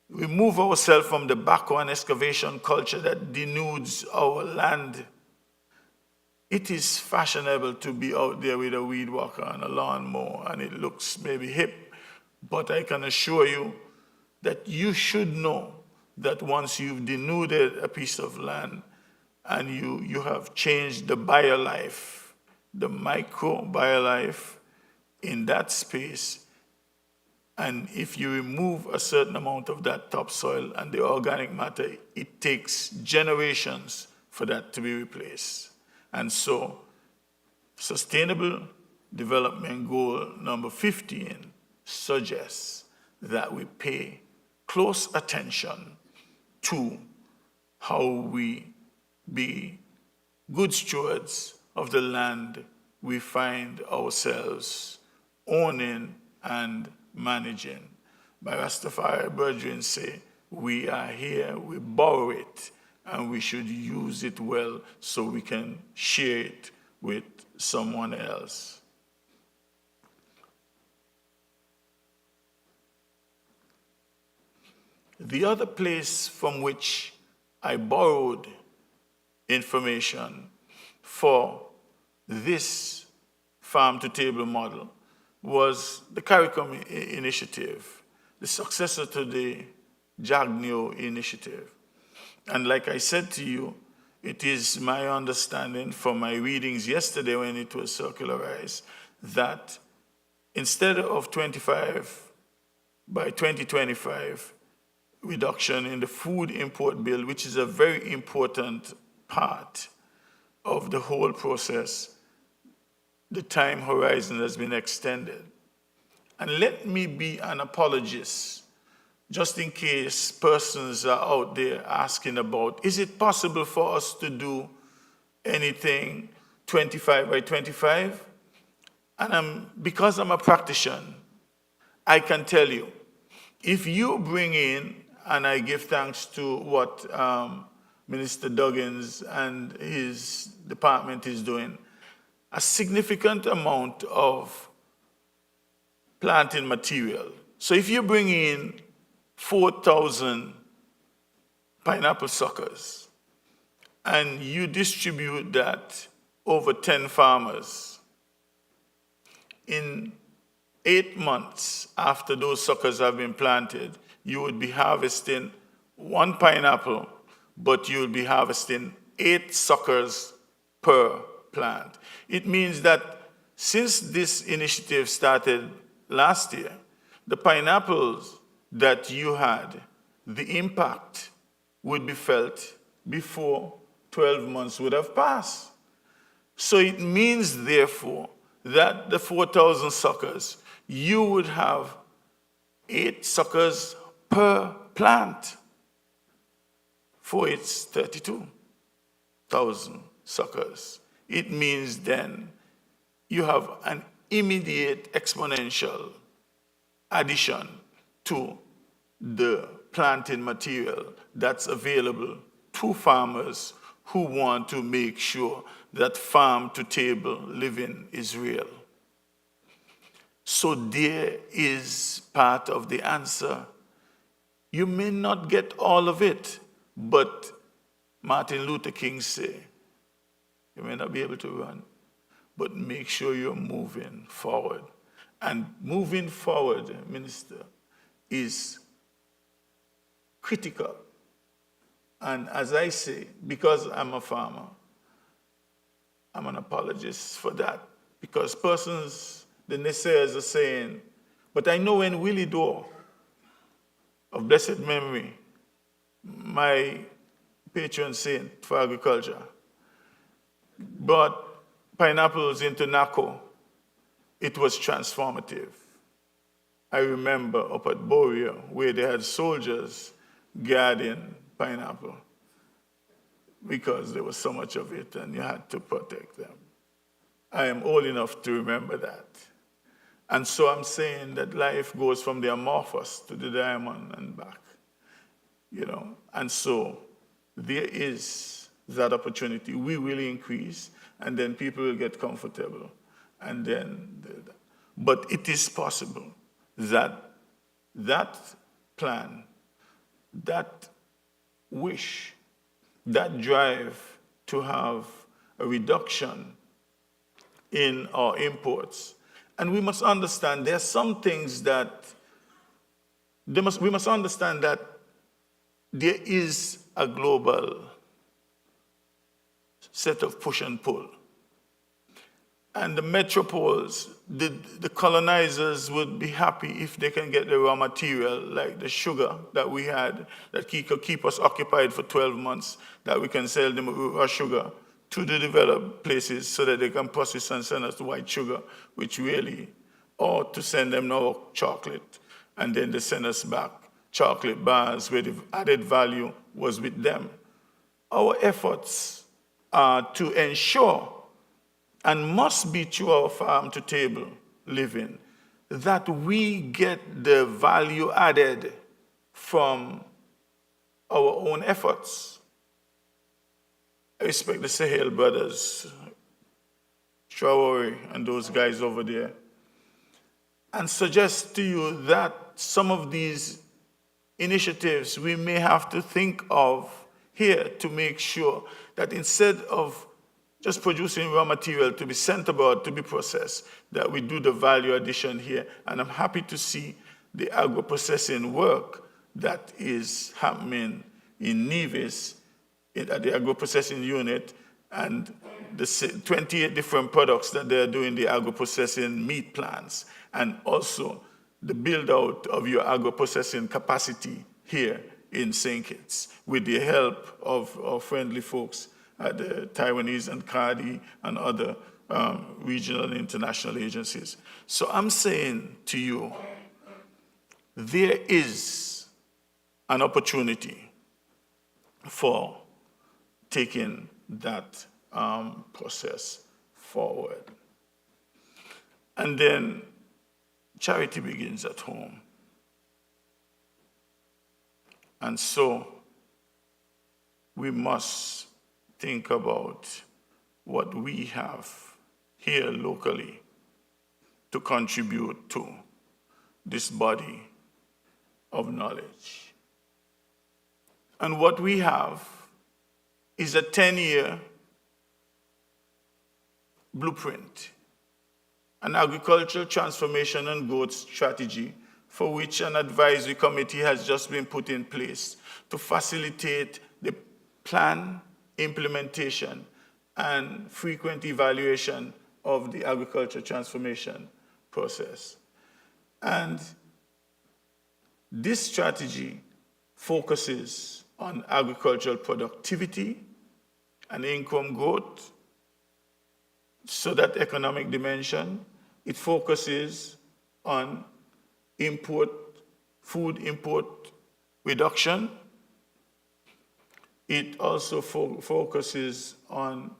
We move ourselves from the backhoe and excavation culture that denudes our land. It is fashionable to be out there with a weed whacker and a lawnmower, and it looks maybe hip, but I can assure you that you should know that once you've denuded a piece of land and you have changed the biolife, the microbiolife in that space, and if you remove a certain amount of that topsoil and the organic matter, it takes generations for that to be replaced. And so, Sustainable Development Goal number 15 suggests that we pay close attention to how we be good stewards of the land we find ourselves owning and managing. My Rastafari brethren say, we are here, we borrow it, and we should use it well so we can share it with someone else. The other place from which I borrowed information for this farm-to-table model was the CARICOM initiative, the successor to the JAGNIO initiative. And like I said to you, it is my understanding from my readings yesterday when it was circularized that instead of 25 by 2025 reduction in the food import bill, which is a very important part of the whole process, the time horizon has been extended. And let me be an apologist, just in case persons are out there asking about, is it possible for us to do anything 25 by 25? And because I'm a practitioner, I can tell you, if you bring in, and I give thanks to what Minister Duggins and his department is doing, a significant amount of planting material. So if you bring in 4,000 pineapple suckers and you distribute that over 10 farmers, in 8 months after those suckers have been planted, you would be harvesting 1 pineapple, but you would be harvesting 8 suckers per plant. It means that since this initiative started last year, the pineapples that you had, the impact would be felt before 12 months would have passed. So it means, therefore, that the 4,000 suckers, you would have 8 suckers per plant. For it's 32,000 suckers. It means then you have an immediate exponential addition to the planting material that's available to farmers who want to make sure that farm-to-table living is real. So there is part of the answer. You may not get all of it, but Martin Luther King said, you may not be able to run, but make sure you're moving forward. And moving forward, Minister, is critical. And as I say, because I'm a farmer, I'm an apologist for that. Because persons, the naysayers are saying, but I know when Willie Dorr, of blessed memory, my patron saint for agriculture, brought pineapples into NACO, it was transformative. I remember up at Boria, where they had soldiers guarding pineapple because there was so much of it and you had to protect them. I am old enough to remember that. And so I'm saying that life goes from the amorphous to the diamond and back, And so there is that opportunity. We will increase, and then people will get comfortable. And then, but it is possible that that plan, that wish, that drive to have a reduction in our imports. And we must understand there are some things that we must understand that there is a global set of push and pull. And the metropoles, the colonizers would be happy if they can get the raw material, like the sugar that we had, that could keep us occupied for 12 months, that we can sell them raw sugar to the developed places so that they can process and send us the white sugar, which really, or to send them now chocolate, and then they send us back chocolate bars where the added value was with them. Our efforts are to ensure, and must be through our farm-to-table living, that we get the value added from our own efforts. I respect the Sahel brothers, Traore, and those guys over there, and suggest to you that some of these initiatives we may have to think of here to make sure that instead of just producing raw material to be sent abroad to be processed, that we do the value addition here. And I'm happy to see the agro-processing work that is happening in Nevis, at the agro-processing unit, and the 28 different products that they're doing, the agro-processing meat plants, and also the build-out of your agro-processing capacity here in St. Kitts with the help of our friendly folks at the Taiwanese and CARDI and other regional and international agencies. So I'm saying to you, there is an opportunity for taking that process forward. And then charity begins at home. And so we must think about what we have here locally to contribute to this body of knowledge. And what we have is a 10-year blueprint, an agricultural transformation and growth strategy for which an advisory committee has just been put in place to facilitate the plan, implementation, and frequent evaluation of the agriculture transformation process. And this strategy focuses on agricultural productivity and income growth, so that economic dimension. It focuses on food import reduction. It also focuses on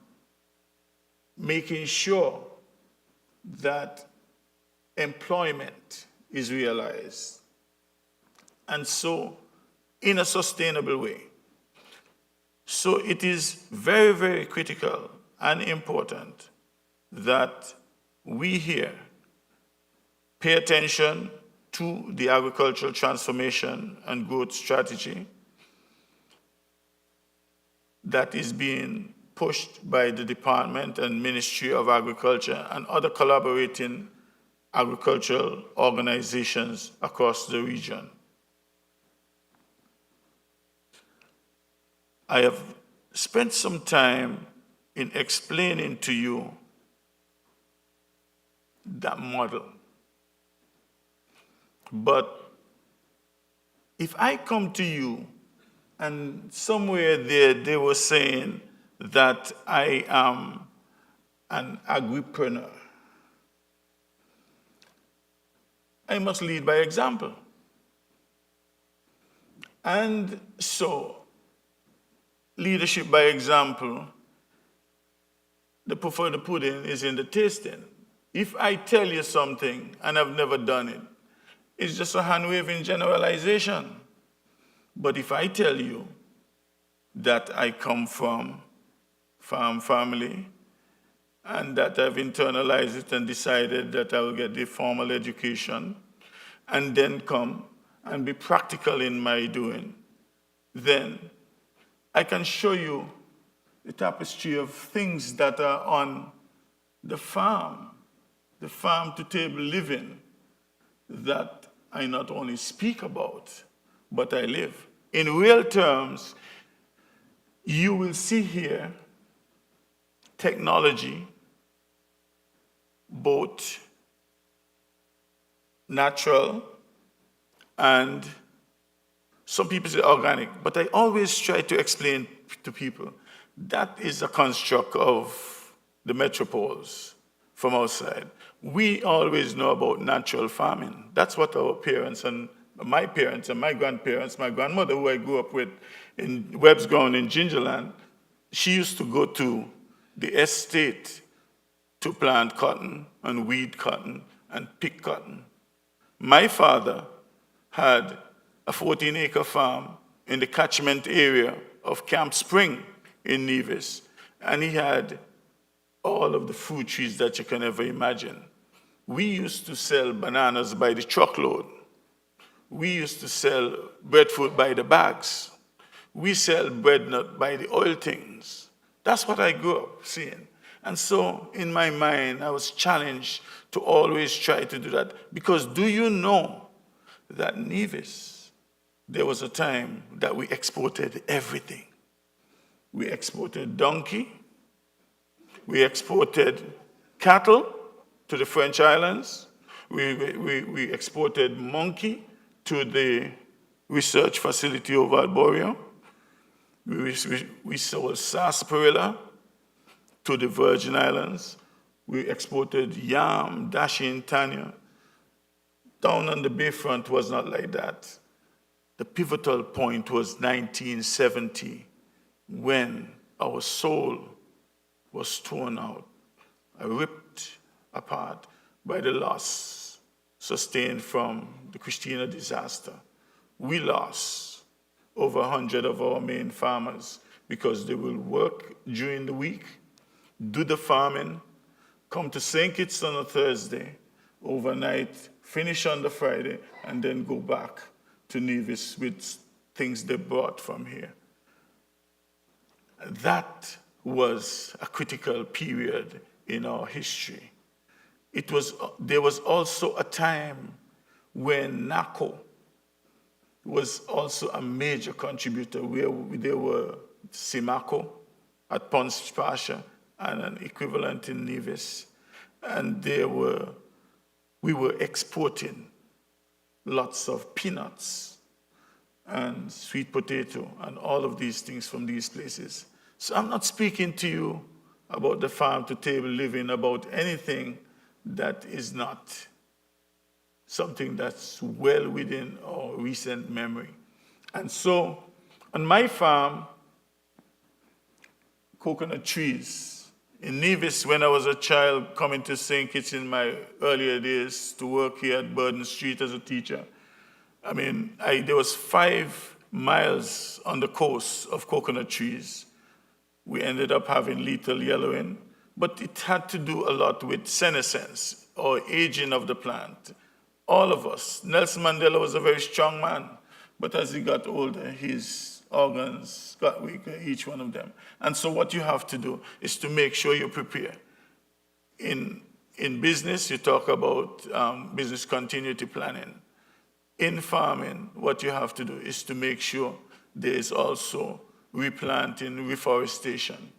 making sure that employment is realized, and so in a sustainable way. So it is very, very critical and important that we here pay attention to the agricultural transformation and growth strategy that is being pushed by the Department and Ministry of Agriculture and other collaborating agricultural organizations across the region. I have spent some time in explaining to you that model. But if I come to you and somewhere there they were saying that I am an agripreneur, I must lead by example. And so, leadership by example, the proof of the pudding is in the tasting. If I tell you something and I've never done it, it's just a hand-waving generalization. But if I tell you that I come from farm family and that I've internalized it and decided that I will get the formal education and then come and be practical in my doing, then I can show you the tapestry of things that are on the farm to table living that I not only speak about, but I live. In real terms, you will see here technology, both natural and some people say organic, but I always try to explain to people that is a construct of the metropoles from outside. We always know about natural farming. That's what our parents and my grandparents, my grandmother, who I grew up with in Webb's Ground in Gingerland, she used to go to the estate to plant cotton and weed cotton and pick cotton. My father had a 14-acre farm in the catchment area of Camp Spring in Nevis, and he had all of the fruit trees that you can ever imagine. We used to sell bananas by the truckload. We used to sell breadfruit by the bags. We sell bread nut by the oil things. That's what I grew up seeing. And so in my mind, I was challenged to always try to do that. Because do you know that Nevis, there was a time that we exported everything. We exported donkey, we exported cattle to the French islands, we exported monkey to the research facility over at Auditorium. We sold sarsaparilla to the Virgin Islands. We exported yam, dashi, and tanya. Down on the bayfront was not like that. The pivotal point was 1970, when our soul was torn out, ripped apart by the loss sustained from the Christina disaster. We lost over 100 of our main farmers because they will work during the week, do the farming, come to St. Kitts on a Thursday, overnight, finish on the Friday, and then go back to Nevis with things they brought from here. That was a critical period in our history. There was also a time when NACO was also a major contributor, where there were Simaco at Pons Pasha and an equivalent in Nevis. And we were exporting lots of peanuts and sweet potato and all of these things from these places. So I'm not speaking to you about the farm-to-table living, about anything that is not something that's well within our recent memory. And so on my farm, coconut trees. In Nevis, when I was a child coming to St. Kitts in my earlier days to work here at Burden Street as a teacher, there was 5 miles on the coast of coconut trees. We ended up having lethal yellowing, but it had to do a lot with senescence or aging of the plant. All of us. Nelson Mandela was a very strong man, but as he got older, his organs got weaker, each one of them. And so what you have to do is to make sure you prepare. In business, you talk about business continuity planning. In farming, what you have to do is to make sure there is also replanting, reforestation.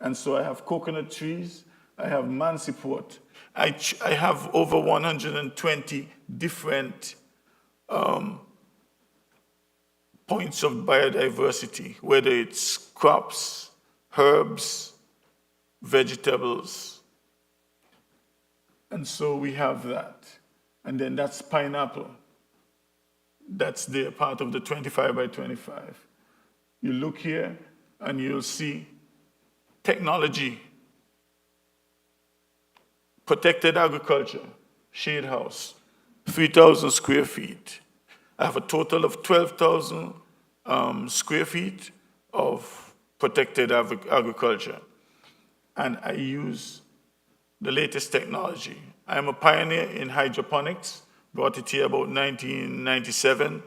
And so I have coconut trees, I have man support, I have over 120 different points of biodiversity, whether it's crops, herbs, vegetables. And so we have that. And then that's pineapple. That's the part of the 25 by 25. You look here and you'll see technology, protected agriculture, shade house, 3,000 square feet. I have a total of 12,000 square feet of protected agriculture. And I use the latest technology. I am a pioneer in hydroponics, brought it here about 1997,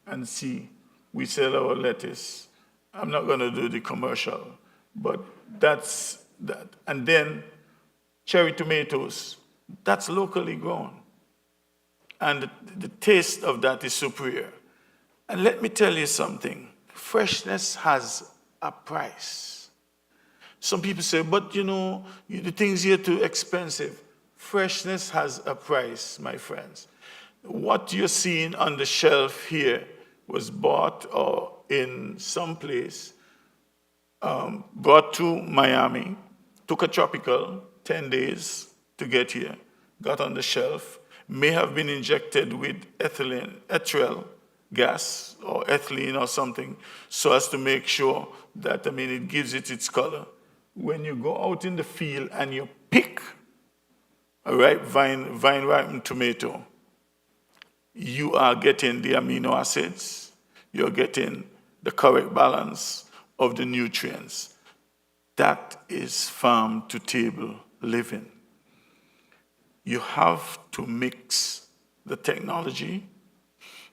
and see, we sell our lettuce. I'm not gonna do the commercial, but that's that. And then cherry tomatoes, that's locally grown. And the taste of that is superior. And let me tell you something, freshness has a price. Some people say, but you know, the things here are too expensive. Freshness has a price, my friends. What you're seeing on the shelf here was bought or in some place, brought to Miami, took a tropical, 10 days to get here, got on the shelf, may have been injected with ethyl gas or ethylene or something, so as to make sure that, it gives it its color. When you go out in the field and you pick a ripe vine-ripened tomato, you are getting the amino acids, you're getting the correct balance of the nutrients. That is farm-to-table living. You have to mix the technology.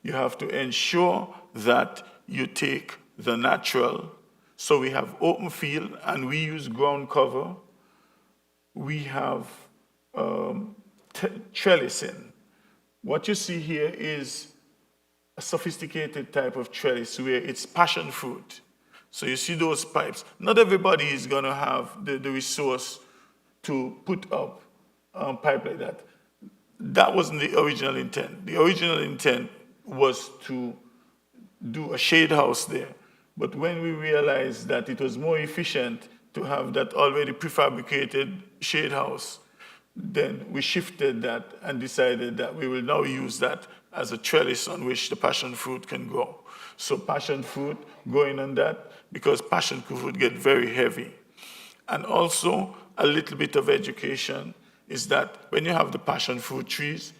You have to ensure that you take the natural. So we have open field, and we use ground cover. We have trellising. What you see here is a sophisticated type of trellis where it's passion fruit. So you see those pipes. Not everybody is going to have the resource to put up a pipe like that. That wasn't the original intent. The original intent was to do a shade house there. But when we realized that it was more efficient to have that already prefabricated shade house, then we shifted that and decided that we will now use that as a trellis on which the passion fruit can grow. So passion fruit growing on that, because passion fruit get very heavy. And also a little bit of education is that when you have the passion fruit trees,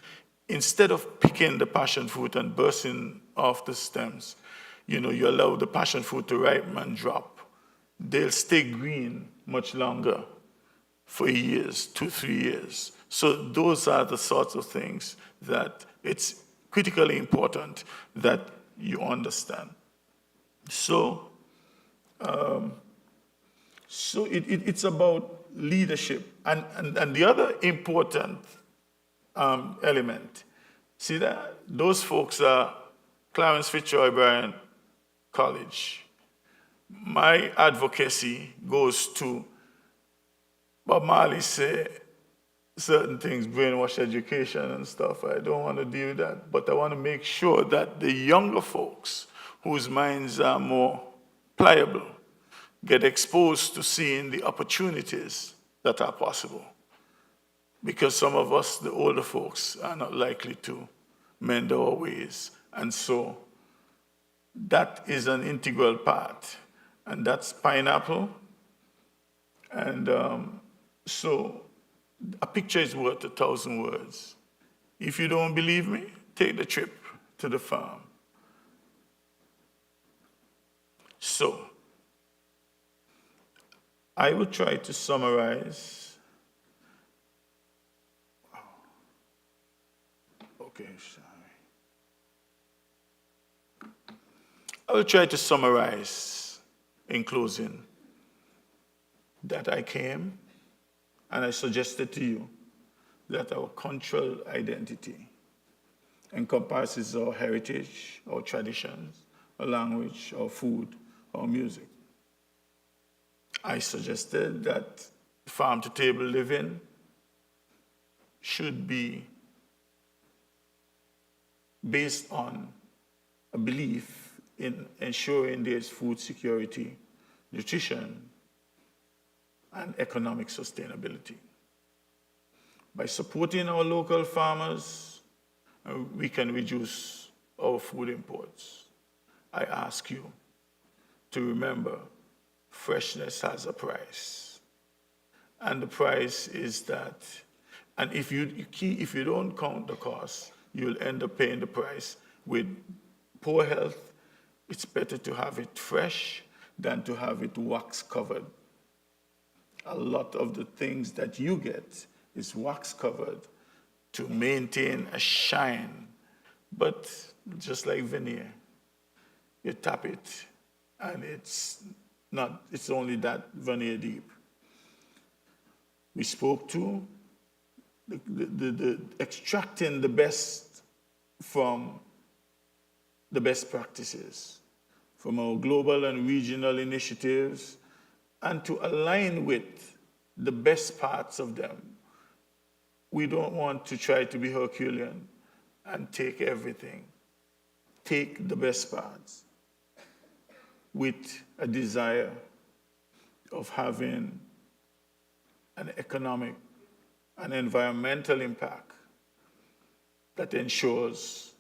instead of picking the passion fruit and bursting off the stems, you allow the passion fruit to ripen and drop. They'll stay green much longer, for years, 2-3 years. So those are the sorts of things that it's critically important that you understand. So, it's about leadership. And the other important element, see that? Those folks are Clarence Fitzroy Bryant College. My advocacy goes to Bob Marley say certain things, brainwash education and stuff. I don't want to deal with that, but I want to make sure that the younger folks whose minds are more pliable get exposed to seeing the opportunities that are possible. Because some of us, the older folks, are not likely to mend our ways. And so that is an integral part. And that's pineapple. And so a picture is worth 1,000 words. If you don't believe me, take the trip to the farm. So, I will try to summarize. Okay, sorry. I will try to summarize in closing that I came and I suggested to you that our cultural identity encompasses our heritage, our traditions, our language, our food, our music. I suggested that farm-to-table living should be based on a belief in ensuring there's food security, nutrition, and economic sustainability. By supporting our local farmers, we can reduce our food imports. I ask you to remember, freshness has a price. And the price is that, and if you don't count the cost, you'll end up paying the price with poor health. It's better to have it fresh than to have it wax covered. A lot of the things that you get is wax covered to maintain a shine. But just like veneer, you tap it and it's only that veneer deep. We spoke to the extracting the best from the best practices, from our global and regional initiatives, and to align with the best parts of them. We don't want to try to be Herculean and take everything. Take the best parts with a desire of having an economic and environmental impact that ensures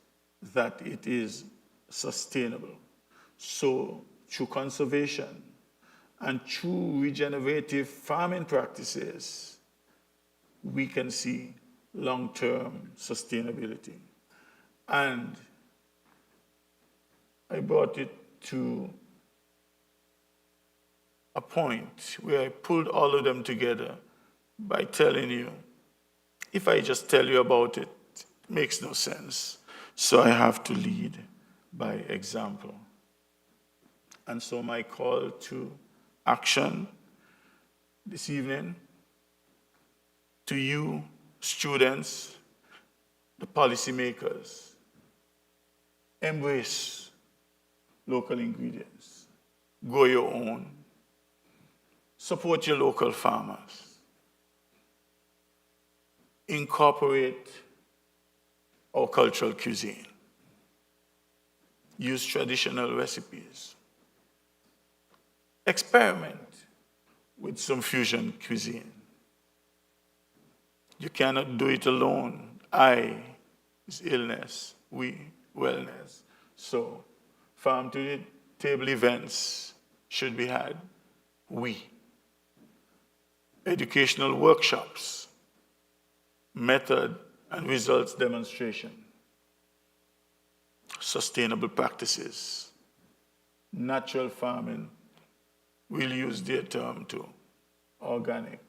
that it is sustainable. So through conservation and through regenerative farming practices, we can see long-term sustainability. And I brought it to a point where I pulled all of them together by telling you, if I just tell you about it, it makes no sense. So I have to lead by example. And so my call to action this evening to you, students, the policymakers, embrace local ingredients, grow your own, support your local farmers, incorporate our cultural cuisine, use traditional recipes, experiment with some fusion cuisine. You cannot do it alone. I is illness, we, wellness. So farm-to-table events should be had, we. Educational workshops, method and results demonstration, sustainable practices, natural farming, we'll use their term too, organic,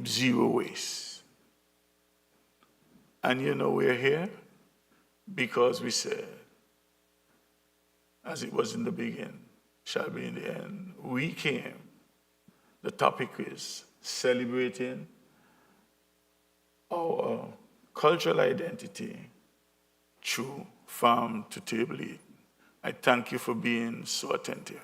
zero waste. And you know we're here because we said, as it was in the beginning, shall be in the end. We came. The topic is celebrating our cultural identity through farm-to-table eating. I thank you for being so attentive.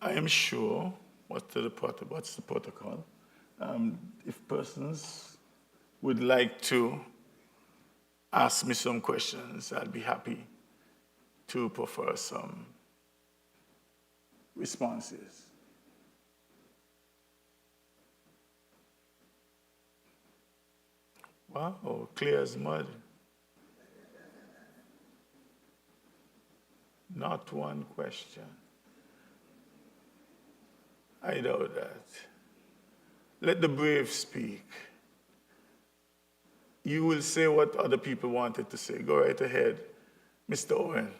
I am sure, what's the protocol? If persons would like to ask me some questions, I'll be happy to prefer some responses. Wow, clear as mud. Not one question. I doubt that. Let the brave speak. You will say what other people wanted to say. Go right ahead. Mr. Owen.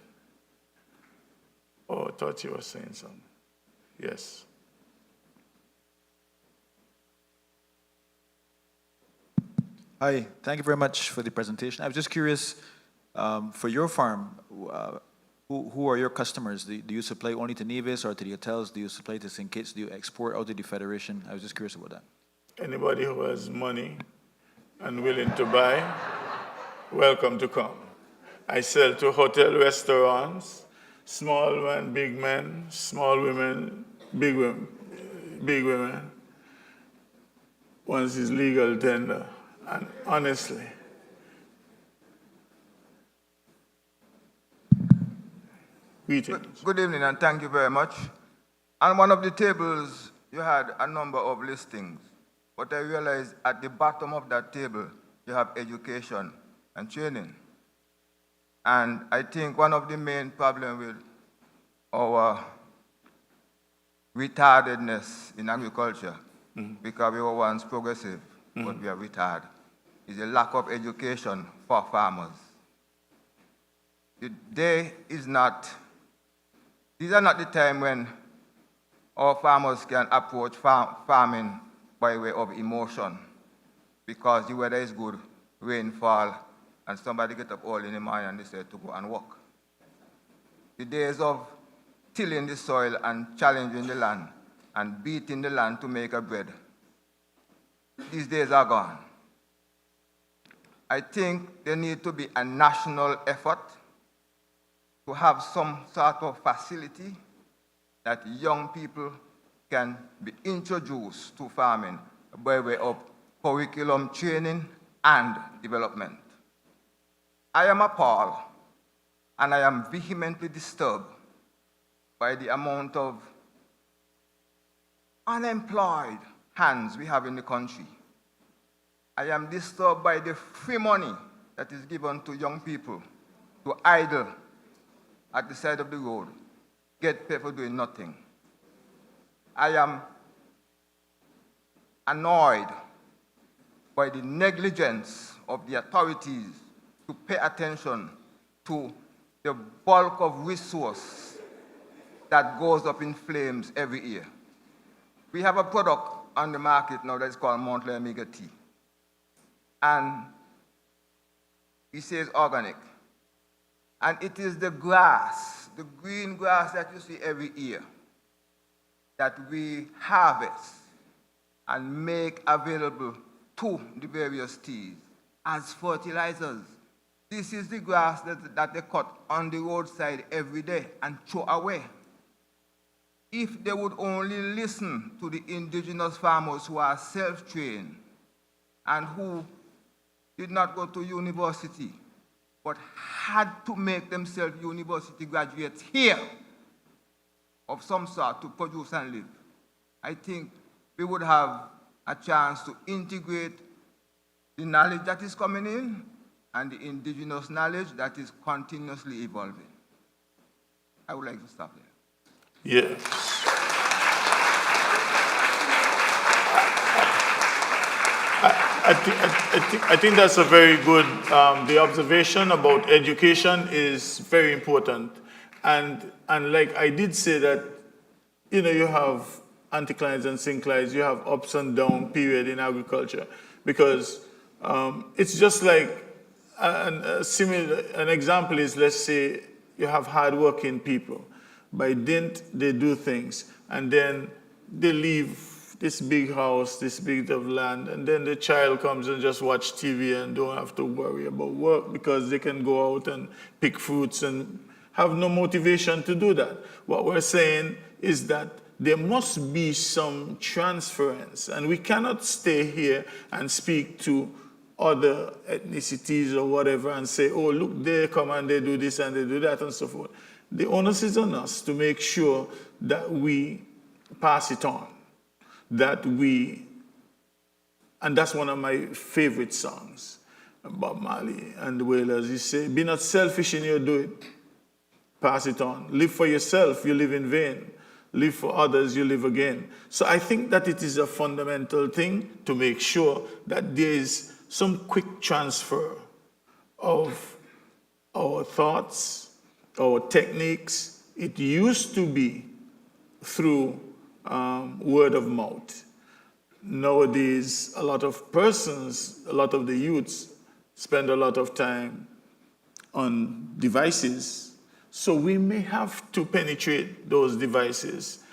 Oh, I thought you were saying something. Yes. Hi, thank you very much for the presentation. I was just curious, for your farm, who are your customers? Do you supply only to Nevis or to the hotels? Do you supply to St. Kitts? Do you export out to the Federation? I was just curious about that. Anybody who has money and willing to buy, welcome to come. I sell to hotel restaurants, small men, small women, big women. Once is legal tender. And honestly, greetings. Good evening and thank you very much. On one of the tables, you had a number of listings, but I realized at the bottom of that table, you have education and training. And I think one of the main problems with our retardedness in agriculture, because we were once progressive, but we are retarded, is a lack of education for farmers. These are not the time when our farmers can approach farming by way of emotion, because the weather is good, rainfall, and somebody get up early in the morning and decide to go and work. The days of tilling the soil and challenging the land and beating the land to make a bread, these days are gone. I think there needs to be a national effort to have some sort of facility that young people can be introduced to farming by way of curriculum training and development. I am appalled and I am vehemently disturbed by the amount of unemployed hands we have in the country. I am disturbed by the free money that is given to young people to idle at the side of the road, get paid for doing nothing. I am annoyed by the negligence of the authorities to pay attention to the bulk of resource that goes up in flames every year. We have a product on the market now that is called Monthly Omega Tea. And it says organic. And it is the grass, the green grass that you see every year, that we harvest and make available to the various teas as fertilizers. This is the grass that they cut on the roadside every day and throw away. If they would only listen to the indigenous farmers who are self-trained and who did not go to university, but had to make themselves university graduates here of some sort to produce and live, I think we would have a chance to integrate the knowledge that is coming in and the indigenous knowledge that is continuously evolving. I would like to stop there. Yes. I think that's a very good, the observation about education is very important. And like I did say that, you know, you have anticlines and synclines, you have ups and down period in agriculture, because it's just like an example is, let's say you have hardworking people. By dint, they do things, and then they leave this big house, this big of land, and then the child comes and just watch TV and don't have to worry about work because they can go out and pick fruits and have no motivation to do that. What we're saying is that there must be some transference, and we cannot stay here and speak to other ethnicities or whatever and say, oh, look, they come and they do this and they do that and so forth. The onus is on us to make sure that we pass it on, and that's one of my favorite songs. Bob Marley and the Wailers. He said, be not selfish in your doing. Pass it on. Live for yourself, you live in vain. Live for others, you live again. So I think that it is a fundamental thing to make sure that there is some quick transfer of our thoughts, our techniques. It used to be through word of mouth. Nowadays, a lot of persons, a lot of the youths spend a lot of time on devices. So we may have to penetrate those devices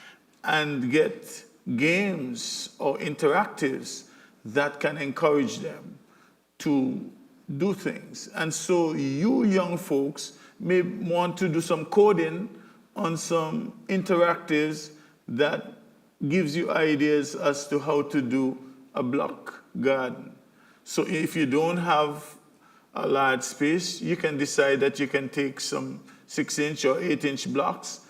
and get games or interactives that can encourage them to do things. And so you young folks may want to do some coding on some interactives that gives you ideas as to how to do a block garden. So if you don't have a large space, you can decide that you can take some 6-inch or 8-inch blocks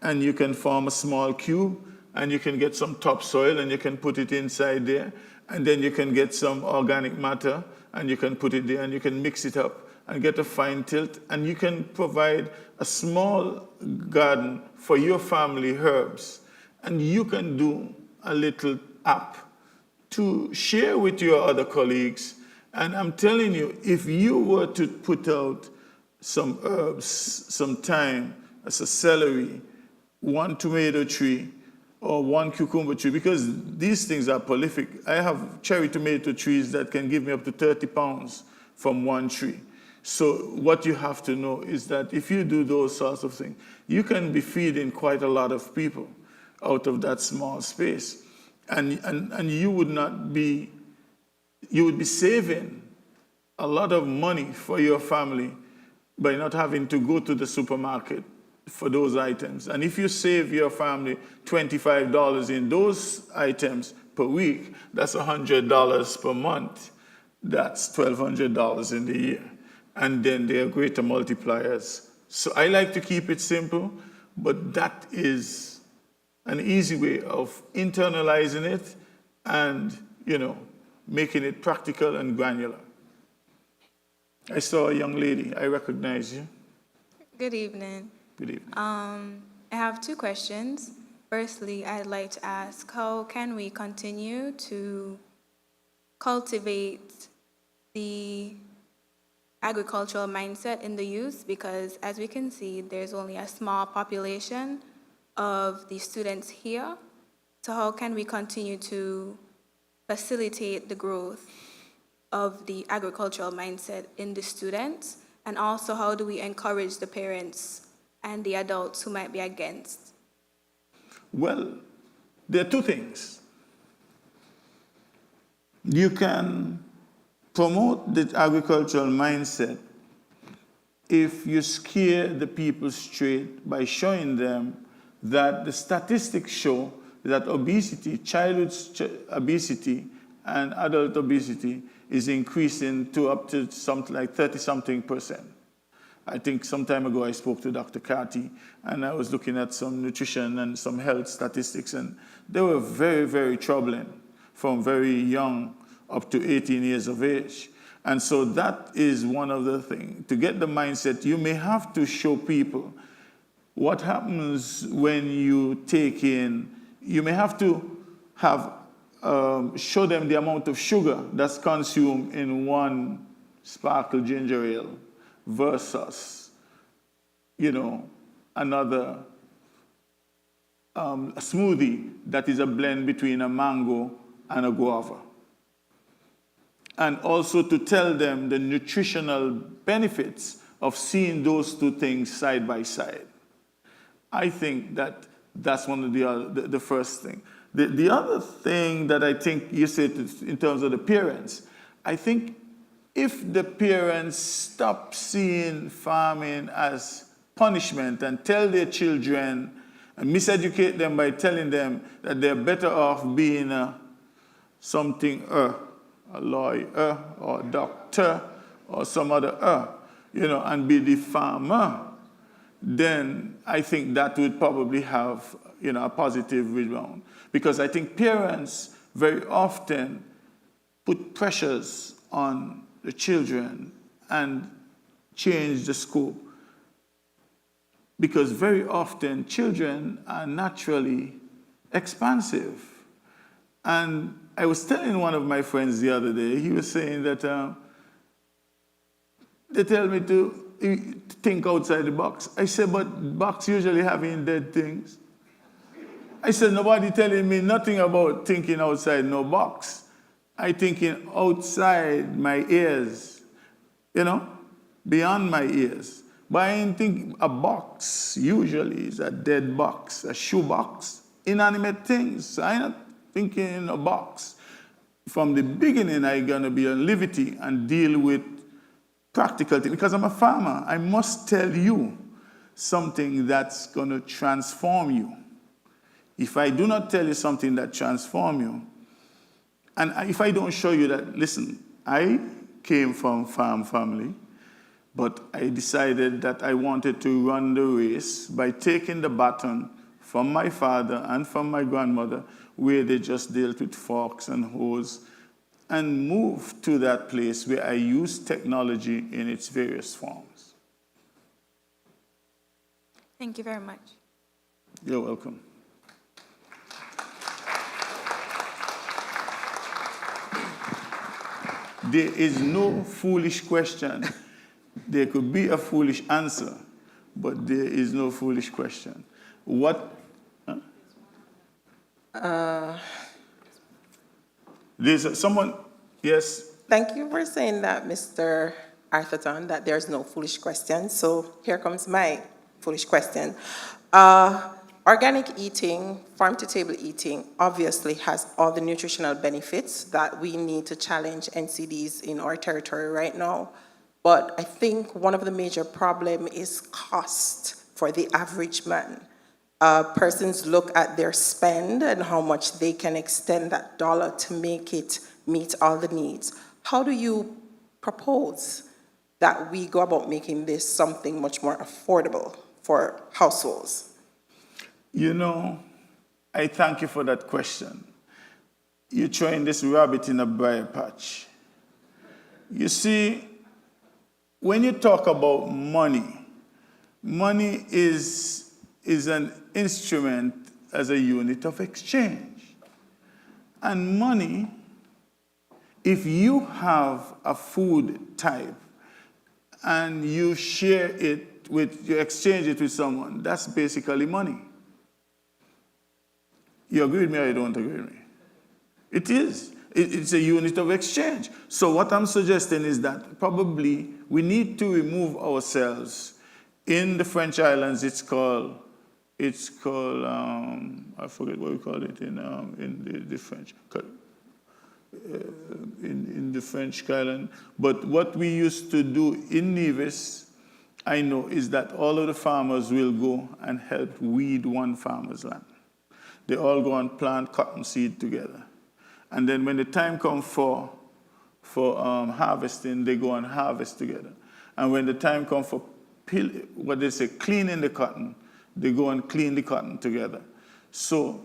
and you can form a small cube and you can get some topsoil and you can put it inside there, and then you can get some organic matter and you can put it there and you can mix it up and get a fine tilt, and you can provide a small garden for your family herbs. And you can do a little app to share with your other colleagues. And I'm telling you, if you were to put out some herbs, some thyme, as a celery, 1 tomato tree, or 1 cucumber tree, because these things are prolific. I have cherry tomato trees that can give me up to 30 pounds from 1 tree. So what you have to know is that if you do those sorts of things, you can be feeding quite a lot of people out of that small space. And you would be saving a lot of money for your family by not having to go to the supermarket for those items. And if you save your family $25 in those items per week, that's $100 per month. That's $1,200 in the year. And then there are greater multipliers. So I like to keep it simple, but that is an easy way of internalizing it and, making it practical and granular. I saw a young lady. I recognize you. Good evening. Good evening. I have 2 questions. Firstly, I'd like to ask, how can we continue to cultivate the agricultural mindset in the youth? Because as we can see, there's only a small population of the students here. So how can we continue to facilitate the growth of the agricultural mindset in the students? And also, how do we encourage the parents and the adults who might be against? Well, there are 2 things. You can promote the agricultural mindset if you scare the people straight by showing them that the statistics show that obesity, childhood obesity and adult obesity is increasing to up to something like 30-something%. I think some time ago I spoke to Dr. Carty and I was looking at some nutrition and some health statistics, and they were very, very troubling from very young up to 18 years of age. And so that is one of the things. To get the mindset, you may have to show people what happens when you take in, you may have to have show them the amount of sugar that's consumed in 1 sparkle ginger ale versus, another a smoothie that is a blend between a mango and a guava. And also to tell them the nutritional benefits of seeing those 2 things side by side. I think that's one of the first thing. The other thing that I think you said in terms of the parents, I think if the parents stop seeing farming as punishment and tell their children and miseducate them by telling them that they're better off being a lawyer or a doctor or some other and be the farmer, then I think that would probably have a positive rebound. Because I think parents very often put pressures on the children and change the scope. Because very often children are naturally expansive. And I was telling one of my friends the other day, he was saying that they tell me to think outside the box. I said, but box usually having dead things. I said, nobody telling me nothing about thinking outside no box. I thinking outside my ears, beyond my ears. But I didn't think a box usually is a dead box, a shoe box, inanimate things. I'm not thinking in a box. From the beginning, I'm going to be on liberty and deal with practical things. Because I'm a farmer, I must tell you something that's going to transform you. If I do not tell you something that transforms you, and if I don't show you that, listen, I came from farm family, but I decided that I wanted to run the race by taking the baton from my father and from my grandmother, where they just dealt with forks and hoes, and move to that place where I use technology in its various forms. Thank you very much. You're welcome. There is no foolish question. There could be a foolish answer, but there is no foolish question. What? There's someone, yes? Thank you for saying that, Mr. Arthurton, that there's no foolish question. So here comes my foolish question. Organic eating, farm-to-table eating, obviously has all the nutritional benefits that we need to challenge NCDs in our territory right now. But I think one of the major problems is cost for the average man. Persons look at their spend and how much they can extend that dollar to make it meet all the needs. How do you propose that we go about making this something much more affordable for households? I thank you for that question. You're throwing this rabbit in a briar patch. You see, when you talk about money, money is an instrument as a unit of exchange. And money, if you have a food type and you share it you exchange it with someone, that's basically money. You agree with me or you don't agree with me? It is. It's a unit of exchange. So what I'm suggesting is that probably we need to remove ourselves. In the French islands, it's called I forget what we call it in the French, in the French island. But what we used to do in Nevis, I know, is that all of the farmers will go and help weed one farmer's land. They all go and plant cotton seed together. And then when the time comes for harvesting, they go and harvest together. And when the time comes for cleaning the cotton, they go and clean the cotton together. So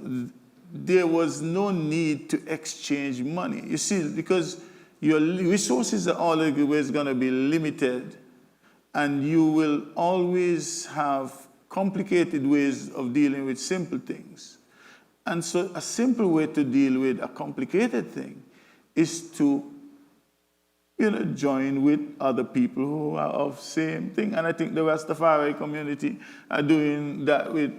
there was no need to exchange money. You see, because your resources are always going to be limited, and you will always have complicated ways of dealing with simple things. And so a simple way to deal with a complicated thing is to join with other people who are of same thing. And I think the Rastafari community are doing that with,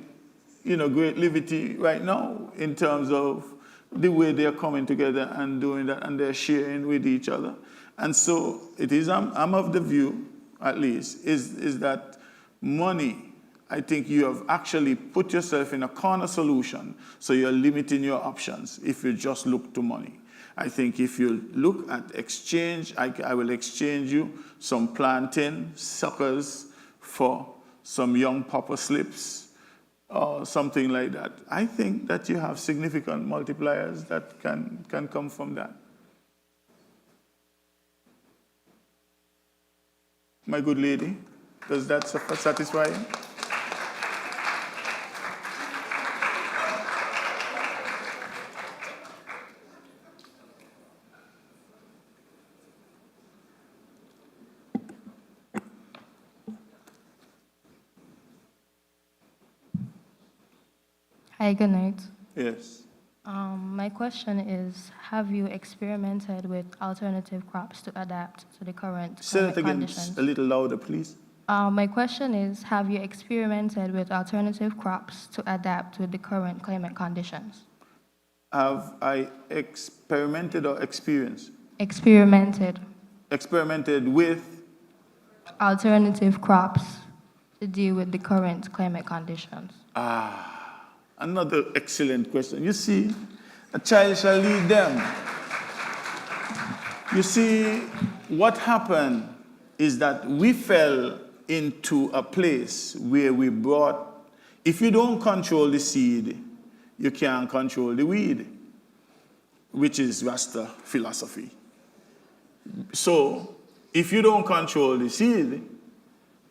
great liberty right now in terms of the way they are coming together and doing that, and they're sharing with each other. And so it is, I'm of the view, at least, is that money, I think you have actually put yourself in a corner solution, so you're limiting your options if you just look to money. I think if you look at exchange, I will exchange you some plantain suckers for some young popper slips or something like that. I think that you have significant multipliers that can come from that. My good lady, does that satisfy you? Hi, good night. Yes. My question is, have you experimented with alternative crops to adapt to the current Say that climate again conditions? a little louder, please. My question is, have you experimented with alternative crops to adapt with the current climate conditions? Have I experimented or experienced? Experimented. Experimented with? Alternative crops to deal with the current climate conditions. Another excellent question. You see, a child shall lead them. You see, what happened is that we fell into a place where we brought, if you don't control the seed, you can't control the weed, which is Rasta philosophy. So, if you don't control the seed,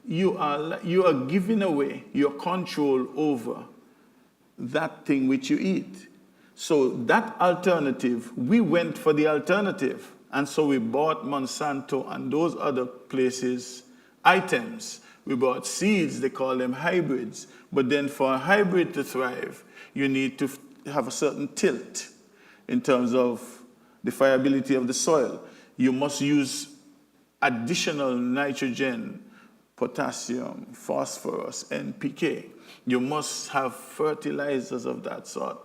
you are giving away your control over that thing which you eat. So that alternative, we went for the alternative. And so we bought Monsanto and those other places items. We bought seeds, they call them hybrids. But then for a hybrid to thrive, you need to have a certain tilt in terms of the friability of the soil. You must use additional nitrogen, potassium, phosphorus, NPK. You must have fertilizers of that sort.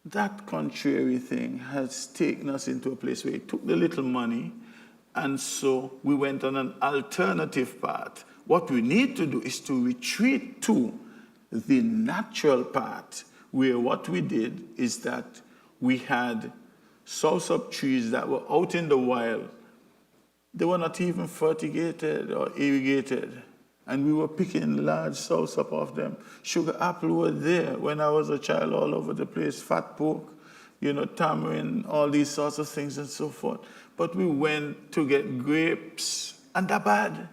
That contrary thing has taken us into a place where it took the little money, and so we went on an alternative path. What we need to do is to retreat to the natural path, where what we did is that we had soursop trees that were out in the wild. They were not even fertigated or irrigated. And we were picking large soursop off them. Sugar apple were there when I was a child all over the place. Fat pork, tamarind, all these sorts of things and so forth. But we went to get grapes, and they're bad.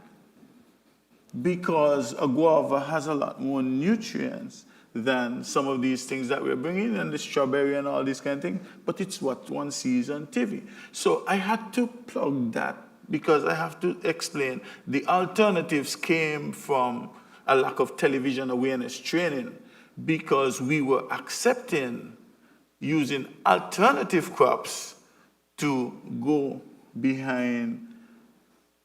Because a guava has a lot more nutrients than some of these things that we're bringing, and the strawberry and all these kind of things. But it's what one sees on TV. So I had to plug that, because I have to explain the alternatives came from a lack of television awareness training, because we were accepting using alternative crops to go behind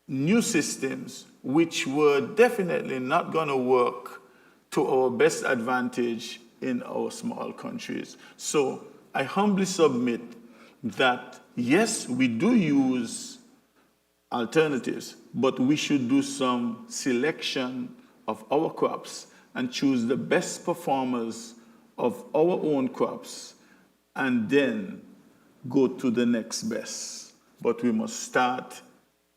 new systems which were definitely not going to work to our best advantage in our small countries. So I humbly submit that yes, we do use alternatives, but we should do some selection of our crops and choose the best performers of our own crops and then go to the next best. But we must start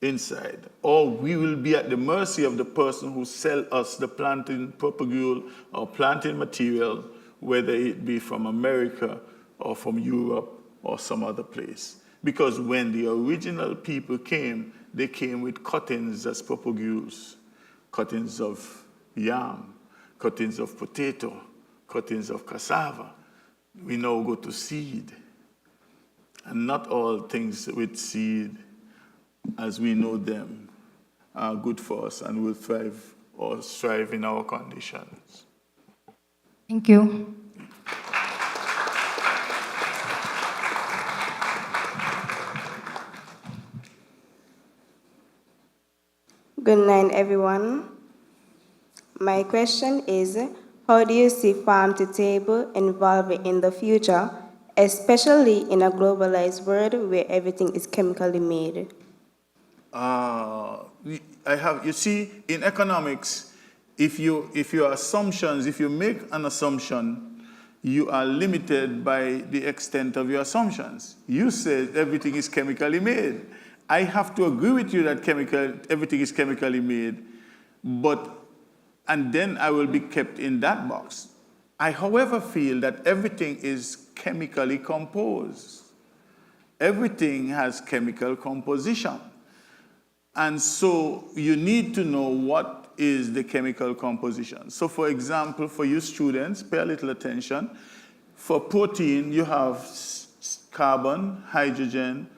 inside, or we will be at the mercy of the person who sells us the planting propagule or planting material, whether it be from America or from Europe or some other place. Because when the original people came, they came with cuttings as propagules, cuttings of yam, cuttings of potato, cuttings of cassava. We now go to seed. And not all things with seed, as we know them, are good for us and will thrive or strive in our conditions. Thank you. Good night, everyone. My question is, how do you see farm to table evolving in the future, especially in a globalized world where everything is chemically made? You see, in economics, if you make an assumption, you are limited by the extent of your assumptions. You said everything is chemically made. I have to agree with you that everything is chemically made, and then I will be kept in that box. I, however, feel that everything is chemically composed. Everything has chemical composition. And so you need to know what is the chemical composition. So for example, for you students, pay a little attention. For protein, you have carbon, hydrogen,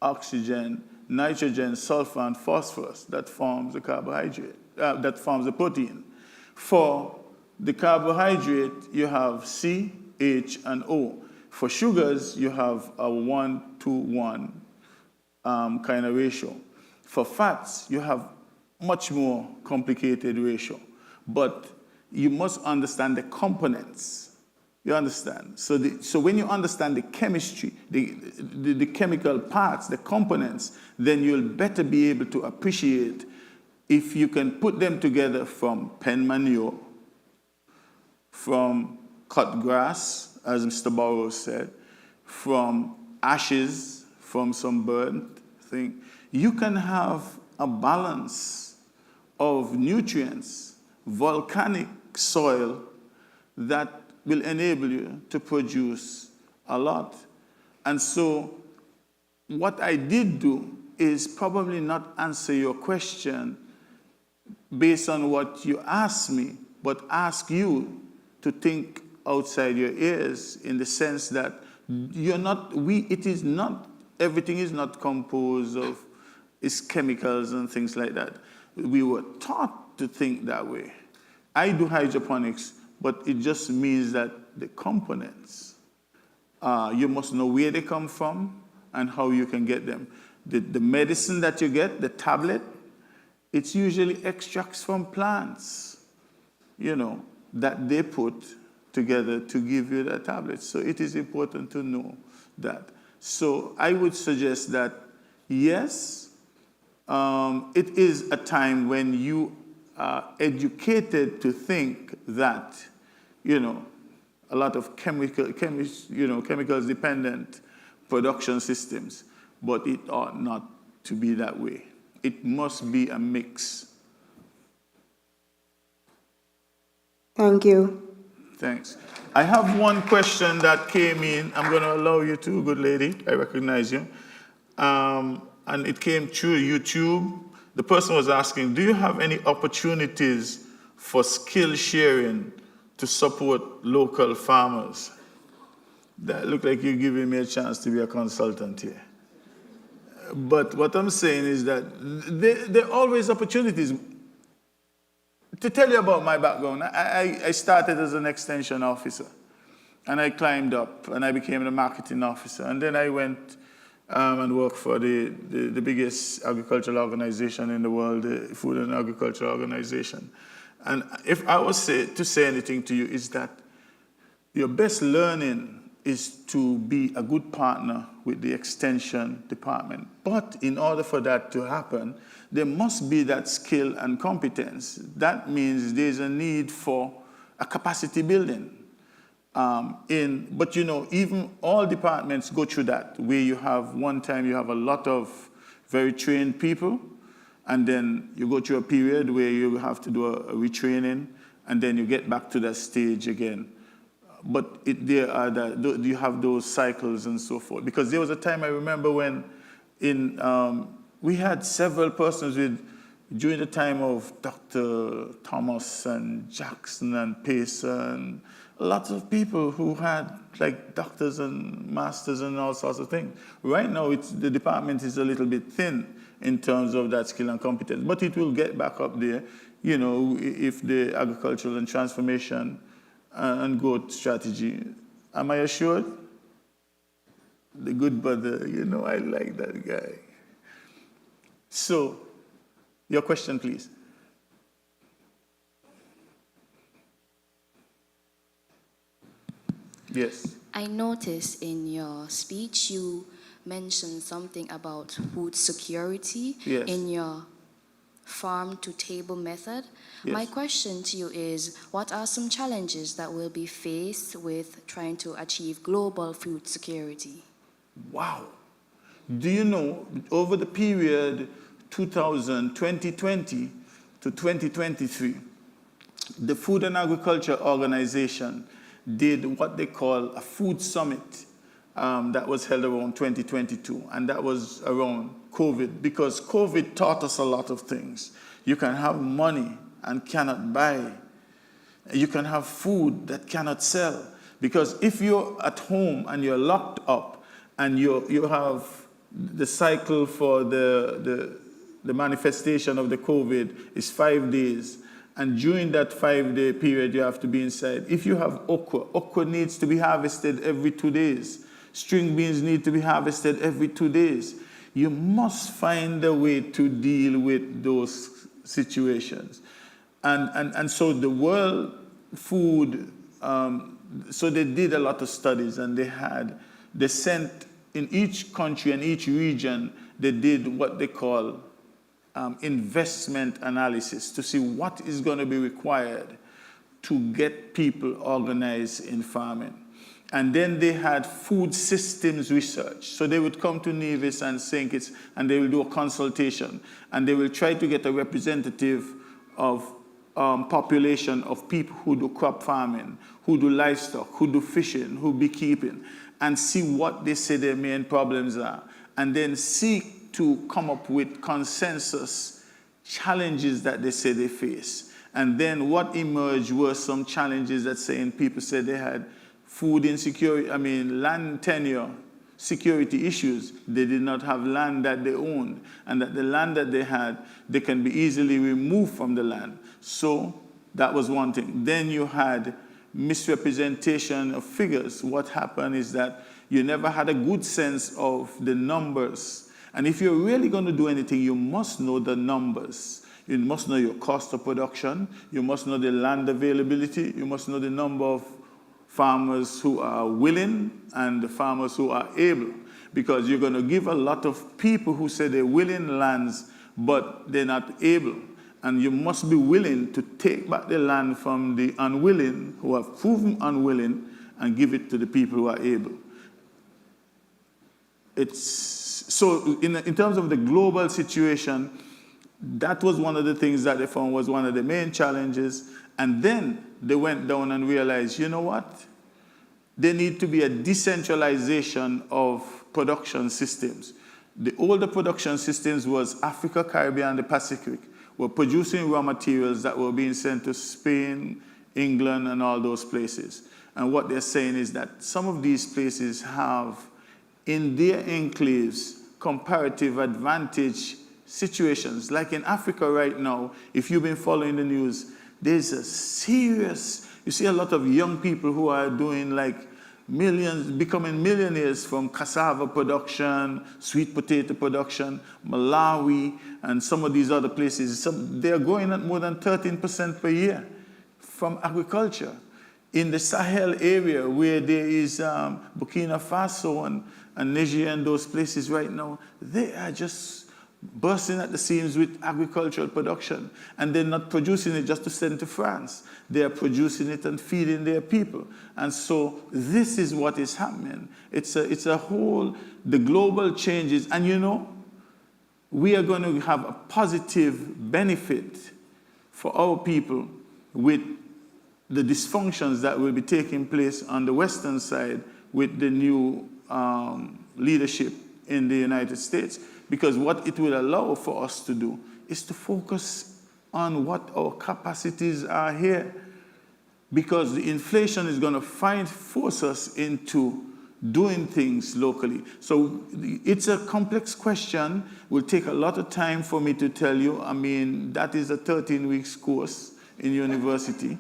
oxygen, nitrogen, sulfur, and phosphorus that forms the carbohydrate, that forms the protein. For the carbohydrate, you have C, H, and O. For sugars, you have a 1-to-1 kind of ratio. For fats, you have much more complicated ratio. But you must understand the components. You understand? So when you understand the chemistry, the chemical parts, the components, then you'll better be able to appreciate if you can put them together from pen manure, from cut grass, as Mr. Burrows said, from ashes, from some burnt thing. You can have a balance of nutrients, volcanic soil that will enable you to produce a lot. And so what I did do is probably not answer your question based on what you asked me, but ask you to think outside your ears in the sense that everything is not composed of chemicals and things like that. We were taught to think that way. I do hydroponics, but it just means that the components, you must know where they come from and how you can get them. The medicine that you get, the tablet, it's usually extracts from plants, that they put together to give you the tablet. So it is important to know that. So I would suggest that, yes, it is a time when you are educated to think that, a lot of chemicals dependent production systems, but it ought not to be that way. It must be a mix. Thank you. Thanks. I have one question that came in. I'm going to allow you to, good lady. I recognize you. And it came through YouTube. The person was asking, do you have any opportunities for skill sharing to support local farmers? That look like you're giving me a chance to be a consultant here. But what I'm saying is that there are always opportunities. To tell you about my background, I started as an extension officer, and I climbed up, and I became the marketing officer, and then I went and worked for the biggest agricultural organization in the world, the Food and Agriculture Organization. And if I was to say anything to you, is that your best learning is to be a good partner with the extension department. But in order for that to happen, there must be that skill and competence. That means there's a need for a capacity building. But even all departments go through that, where you have a lot of very trained people, and then you go through a period where you have to do a retraining, and then you get back to that stage again. But you have those cycles and so forth. Because there was a time I remember when we had several persons during the time of Dr. Thomas and Jackson and Payson, lots of people who had like doctors and masters and all sorts of things. Right now, the department is a little bit thin in terms of that skill and competence, but it will get back up there, if the agricultural and transformation and growth strategy. Am I assured? The good brother, I like that guy. So, your question, please. Yes. I noticed in your speech you mentioned something about food security in your farm-to-table method. Yes. My question to you is, what are some challenges that will be faced with trying to achieve global food security? Wow. Do you know, over the period 2020 to 2023, the Food and Agriculture Organization did what they call a food summit that was held around 2022, and that was around COVID, because COVID taught us a lot of things. You can have money and cannot buy. You can have food that cannot sell. Because if you're at home and you're locked up and you have the cycle for the manifestation of the COVID is 5 days, And during that 5-day period, you have to be inside. If you have okra needs to be harvested every 2 days. String beans need to be harvested every 2 days. You must find a way to deal with those situations. And so the World Food, so they did a lot of studies, and they sent in each country and each region, they did what they call investment analysis to see what is going to be required to get people organized in farming. And then they had food systems research. So they would come to Nevis and St. Kitts, and they will do a consultation, and they will try to get a representative of population of people who do crop farming, who do livestock, who do fishing, who beekeeping, and see what they say their main problems are, and then seek to come up with consensus challenges that they say they face. And then what emerged were some challenges that people said they had food insecurity, land tenure, security issues. They did not have land that they owned, and that the land that they had, they can be easily removed from the land. So that was one thing. Then you had misrepresentation of figures. What happened is that you never had a good sense of the numbers. And if you're really going to do anything, you must know the numbers. You must know your cost of production. You must know the land availability. You must know the number of farmers who are willing and the farmers who are able. Because you're going to give a lot of people who say they're willing lands, but they're not able. And you must be willing to take back the land from the unwilling, who have proven unwilling, and give it to the people who are able. So in terms of the global situation, that was one of the things that they found was one of the main challenges. And then they went down and realized, you know what? There need to be a decentralization of production systems. The older production systems was Africa, Caribbean, and the Pacific were producing raw materials that were being sent to Spain, England, and all those places. And what they're saying is that some of these places have, in their enclaves, comparative advantage situations. Like in Africa right now, if you've been following the news, there's a serious, you see a lot of young people who are doing like millions, becoming millionaires from cassava production, sweet potato production, Malawi, and some of these other places. They're growing at more than 13% per year from agriculture. In the Sahel area, where there is Burkina Faso and Niger and those places right now, they are just bursting at the seams with agricultural production. And they're not producing it just to send to France. They are producing it and feeding their people. And so this is what is happening. It's a whole, the global changes. And you know, we are going to have a positive benefit for our people with the dysfunctions that will be taking place on the Western side with the new leadership in the United States. Because what it will allow for us to do is to focus on what our capacities are here. Because the inflation is going to force us into doing things locally. So it's a complex question. It will take a lot of time for me to tell you. I mean, that is a 13-week course in university.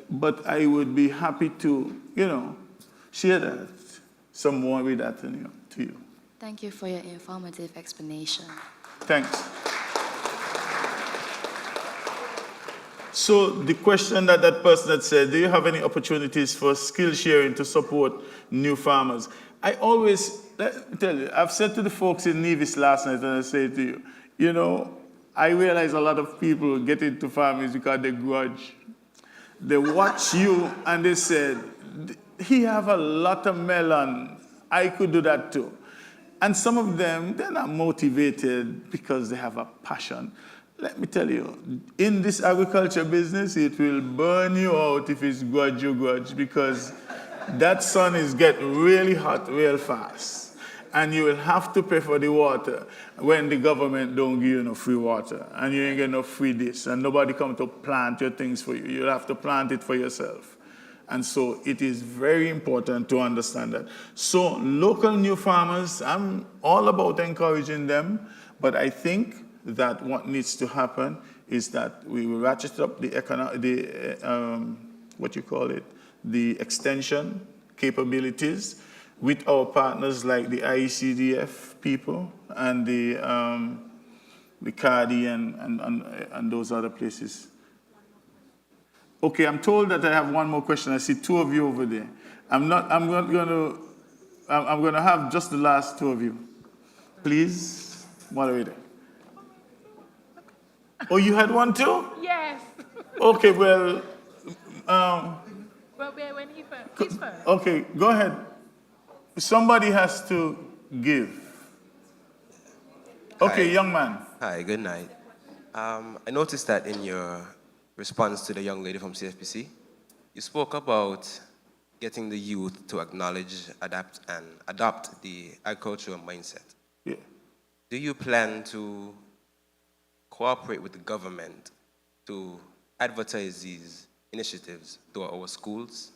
But I would be happy to, share that, some more with that to you. Thank you for your informative explanation. Thanks. So the question that person had said, do you have any opportunities for skill sharing to support new farmers? I always, let me tell you, I've said to the folks in Nevis last night, and I say to you, I realize a lot of people get into farming because they grudge. They watch you and they said, he have a lot of melon. I could do that too. And some of them, they're not motivated because they have a passion. Let me tell you, in this agriculture business, it will burn you out if it's grudge, because that sun is getting really hot real fast. And you will have to pay for the water when the government don't give you no free water. And you ain't get no free this. And nobody come to plant your things for you. You'll have to plant it for yourself. And so it is very important to understand that. So local new farmers, I'm all about encouraging them. But I think that what needs to happen is that we will ratchet up the the extension capabilities with our partners like the IECDF people and the CARDI and those other places. Okay, I'm told that I have one more question. I see two of you over there. I'm going to have just the last two of you. Please, moderator. Oh, you had one too? Yes. Okay, well. Well, when he's first. Okay, go ahead. Somebody has to give. Okay, Hi. young man. Hi, good night. I noticed that in your response to the young lady from CFPC, you spoke about getting the youth to acknowledge, adapt, and adopt the agricultural mindset. Yeah. Do you plan to cooperate with the government to advertise these initiatives to our schools?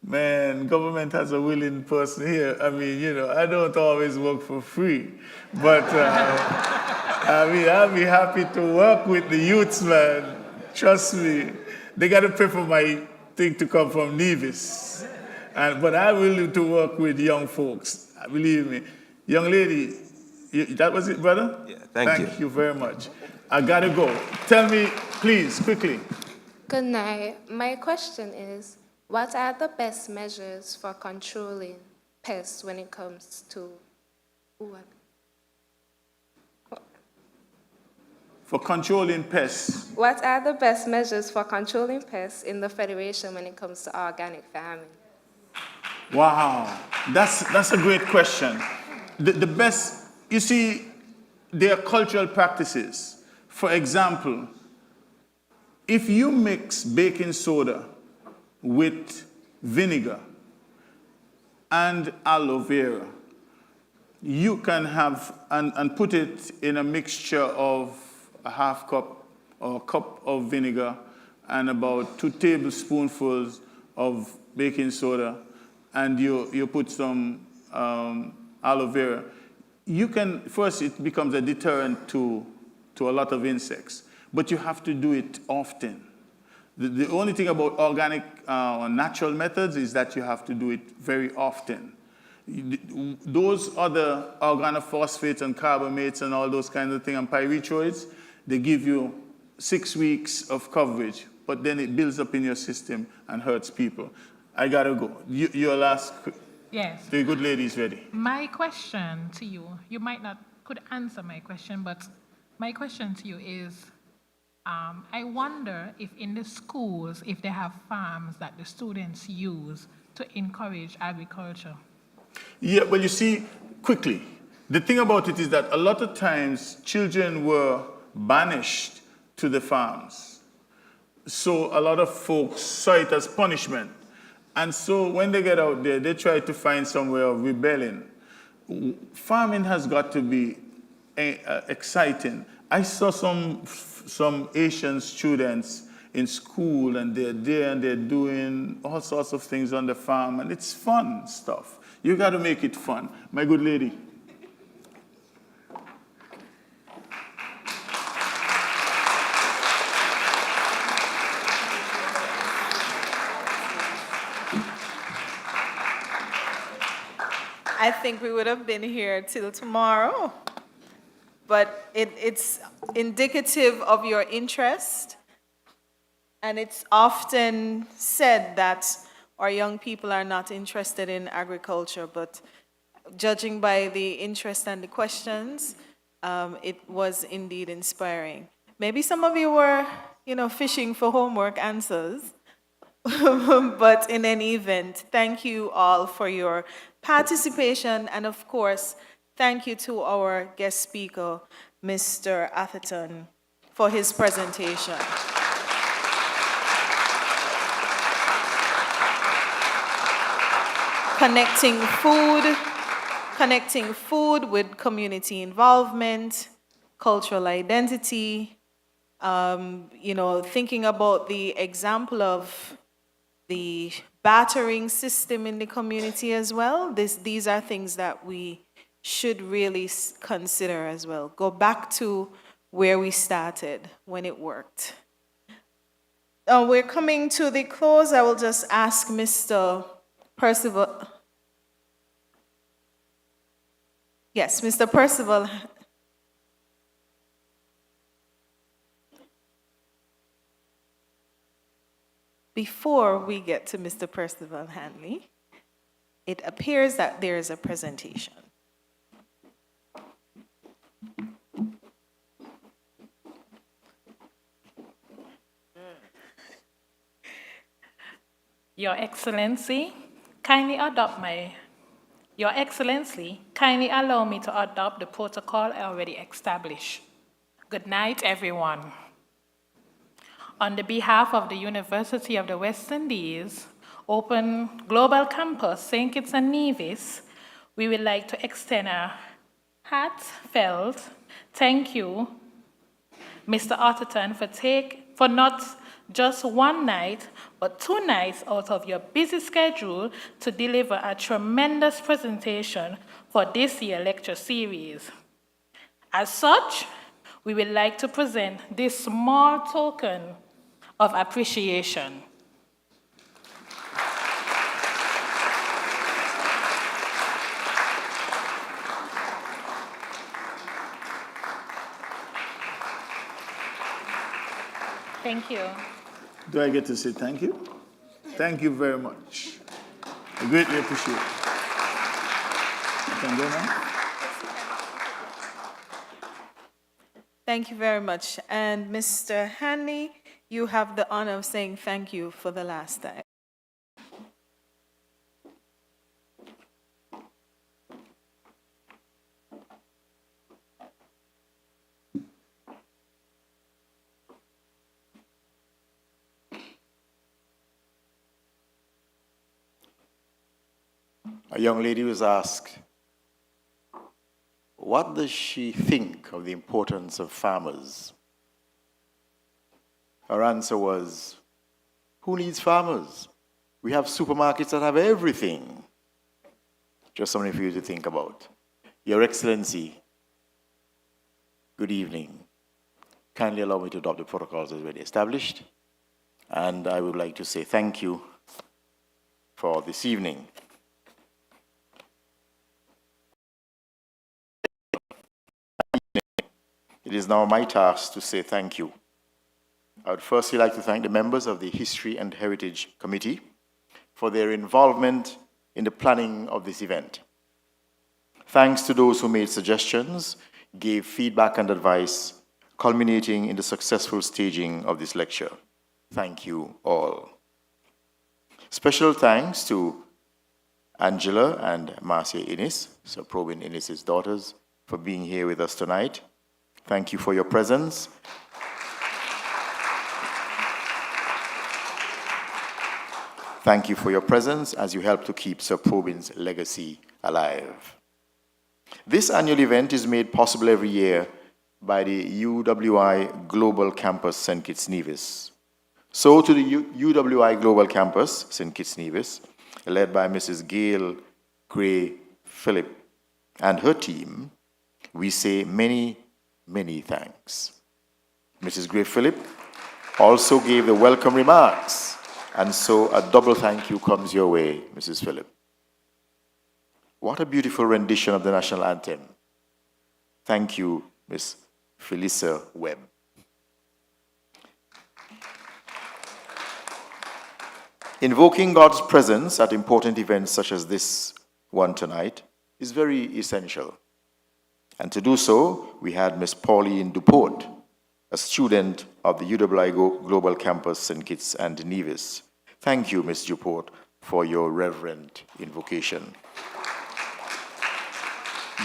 Man, government has a willing person here. I mean, you know, I don't always work for free, but I mean, I'll be happy to work with the youths, man. Trust me. They got to pay for my thing to come from Nevis. But I'm willing to work with young folks. Believe me. Young lady, that was it, brother? Yeah, thank you. Thank you very much. I got to go. Tell me, please, quickly. Good night. My question is, what are the best measures for controlling pests when it comes to For controlling pests. What are the best measures for controlling pests in the Federation when it comes to organic farming? Wow, that's a great question. The best, you see, there are cultural practices. For example, if you mix baking soda with vinegar and aloe vera, you can have, and put it in a mixture of a half cup or a cup of vinegar and about 2 tablespoonfuls of baking soda, and you put some aloe vera. You can, first it becomes a deterrent to a lot of insects, but you have to do it often. The only thing about organic or natural methods is that you have to do it very often. Those other organophosphates and carbamates and all those kinds of things and pyrethroids, they give you 6 weeks of coverage, but then it builds up in your system and hurts people. I gotta go. Your last. Yes. The good lady is ready. My question to you might not could answer my question, but my question to you is, I wonder if in the schools, if they have farms that the students use to encourage agriculture. Yeah, well, you see, quickly, the thing about it is that a lot of times children were banished to the farms. So a lot of folks saw it as punishment. And so when they get out there, they try to find some way of rebelling. Farming has got to be exciting. I saw some Asian students in school, and they're there and they're doing all sorts of things on the farm, and it's fun stuff. You got to make it fun. My good lady. I think we would have been here till tomorrow, but it's indicative of your interest, and it's often said that our young people are not interested in agriculture, but judging by the interest and the questions, it was indeed inspiring. Maybe some of you were, fishing for homework answers, but in any event, thank you all for your participation, and of course, thank you to our guest speaker, Mr. Arthurton, for his presentation. Connecting food with community involvement, cultural identity, thinking about the example of the battering system in the community as well. These are things that we should really consider as well. Go back to where we started when it worked. We're coming to the close. I will just ask Mr. Percival. Yes, Mr. Percival. Before we get to Mr. Percival Hanley, it appears that there is a presentation. Your Excellency, kindly allow me to adopt the protocol already established. Good night, everyone. On the behalf of the University of the West Indies, Open Global Campus, St. Kitts and Nevis, we would like to extend a heartfelt thank you, Mr. Arthurton, for not just one night, but 2 nights out of your busy schedule to deliver a tremendous presentation for this year's lecture series. As such, we would like to present this small token of appreciation. Thank you. Do I get to say thank you? Thank you very much. I greatly appreciate it. I can go now? Thank you very much. And Mr. Hanley, you have the honor of saying thank you for the last time. A young lady was asked, what does she think of the importance of farmers? Her answer was, who needs farmers? We have supermarkets that have everything. Just something for you to think about. Your Excellency, good evening. Kindly allow me to adopt the protocols as already established. And I would like to say thank you for this evening. It is now my task to say thank you. I would firstly like to thank the members of the History and Heritage Committee for their involvement in the planning of this event. Thanks to those who made suggestions, gave feedback and advice, culminating in the successful staging of this lecture. Thank you all. Special thanks to Angela and Marcia Innis, Sir Probyn Innis's daughters, for being here with us tonight. Thank you for your presence. Thank you for your presence as you help to keep Sir Probyn's legacy alive. This annual event is made possible every year by the UWI Global Campus St. Kitts Nevis. So to the UWI Global Campus St. Kitts Nevis, led by Mrs. Gail Gray Phillip and her team, we say many thanks. Mrs. Gray Phillip also gave the welcome remarks, and so a double thank you comes your way, Mrs. Phillip. What a beautiful rendition of the national anthem. Thank you, Miss Felisa Webb. Invoking God's presence at important events such as this one tonight is very essential. And to do so, we had Miss Pauline Duport, a student of the UWI Global Campus St. Kitts and Nevis. Thank you, Miss Duport, for your reverent invocation.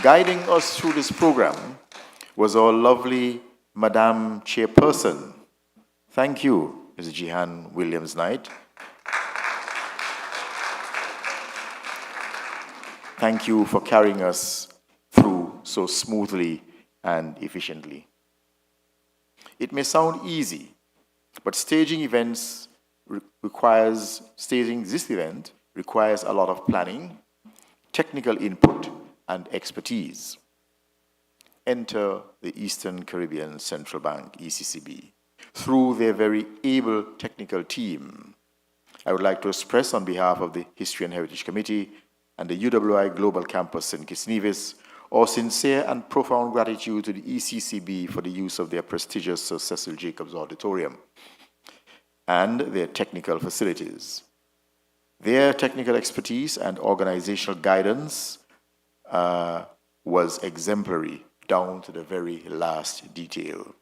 Guiding us through this program was our lovely Madam Chairperson. Thank you, Ms. Jihan Williams-Knight. Thank you for carrying us through so smoothly and efficiently. It may sound easy, but staging this event requires a lot of planning, technical input, and expertise. enter the Eastern Caribbean Central Bank, ECCB, through their very able technical team. I would like to express on behalf of the History and Heritage Committee and the UWI Global Campus St. Kitts Nevis our sincere and profound gratitude to the ECCB for the use of their prestigious Sir Cecil Jacobs Auditorium and their technical facilities. Their technical expertise and organizational guidance was exemplary down to the very last detail.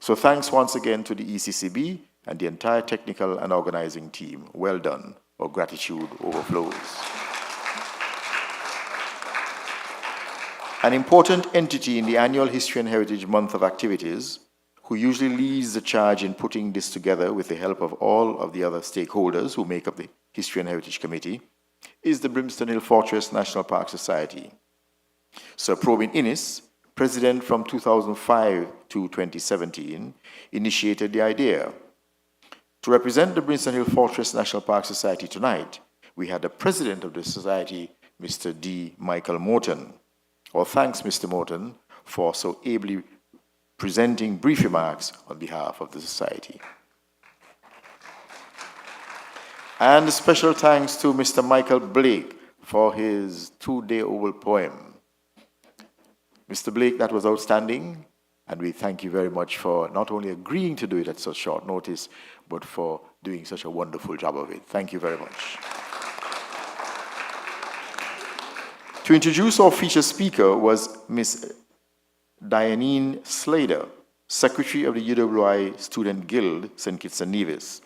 So thanks once again to the ECCB and the entire technical and organizing team. Well done. Our gratitude overflows. An important entity in the annual History and Heritage Month of activities, who usually leads the charge in putting this together with the help of all of the other stakeholders who make up the History and Heritage Committee, is the Brimstone Hill Fortress National Park Society. Sir Probyn Innis, president from 2005 to 2017, initiated the idea. To represent the Brimstone Hill Fortress National Park Society tonight, we had the president of the society, Mr. D. Michael Morton. Well, thanks, Mr. Morton, for so ably presenting brief remarks on behalf of the society. And special thanks to Mr. Michael Blake for his two-day-old poem. Mr. Blake, that was outstanding, and we thank you very much for not only agreeing to do it at such short notice, but for doing such a wonderful job of it. Thank you very much. To introduce our featured speaker was Ms. Dianine Slater, Secretary of the UWI Student Guild, St. Kitts and Nevis.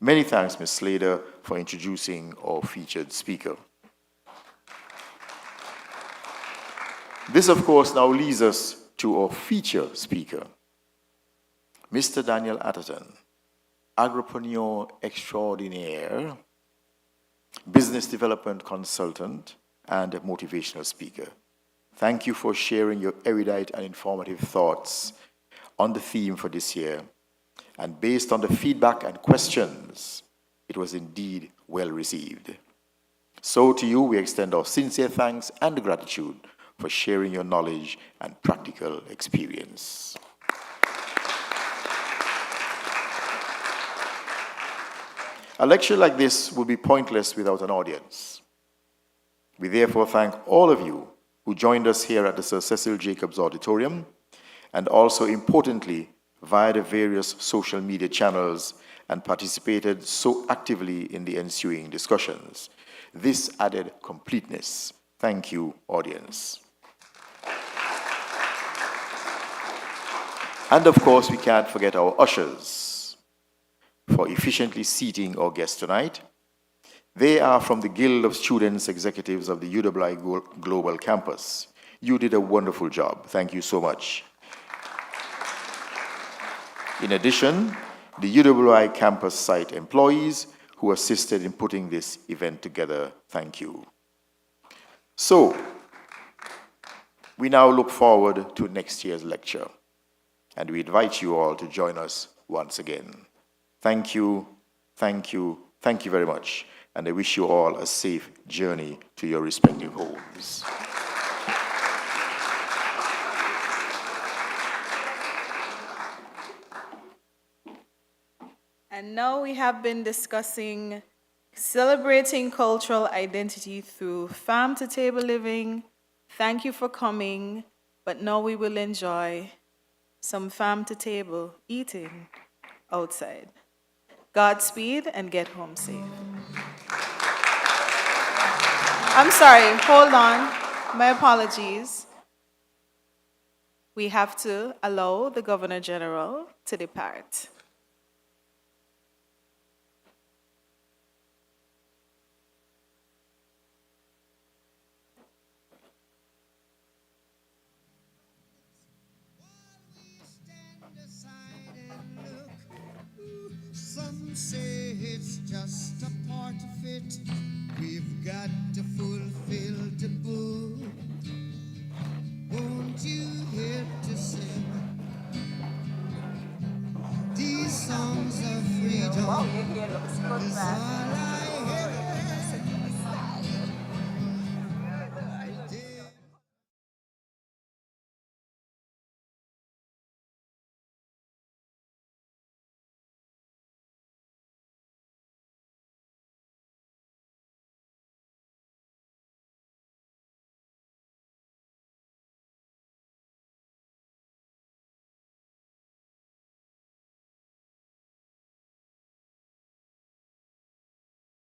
Many thanks, Ms. Slater, for introducing our featured speaker. This, of course, now leads us to our featured speaker, Mr. Daniel Arthurton, Agripreneur extraordinaire, business development consultant, and a motivational speaker. Thank you for sharing your erudite and informative thoughts on the theme for this year. And based on the feedback and questions, it was indeed well received. So to you, we extend our sincere thanks and gratitude for sharing your knowledge and practical experience. A lecture like this would be pointless without an audience. We therefore thank all of you who joined us here at the Sir Cecil Jacobs Auditorium, and also importantly, via the various social media channels, and participated so actively in the ensuing discussions. This added completeness. Thank you, audience. And of course, we can't forget our ushers for efficiently seating our guests tonight. They are from the Guild of Students Executives of the UWI Global Campus. You did a wonderful job. Thank you so much. In addition, the UWI campus site employees who assisted in putting this event together, thank you. So, we now look forward to next year's lecture, and we invite you all to join us once again. Thank you, thank you, thank you very much. And I wish you all a safe journey to your respective homes. And now we have been discussing celebrating cultural identity through farm-to-table living. Thank you for coming, but now we will enjoy some farm-to-table eating outside. Godspeed and get home safe. I'm sorry, hold on. My apologies. We have to allow the Governor General to depart. Some say it's just a part of it. We've got to fulfill the book. Won't you help to sing these songs of freedom? Is all I ever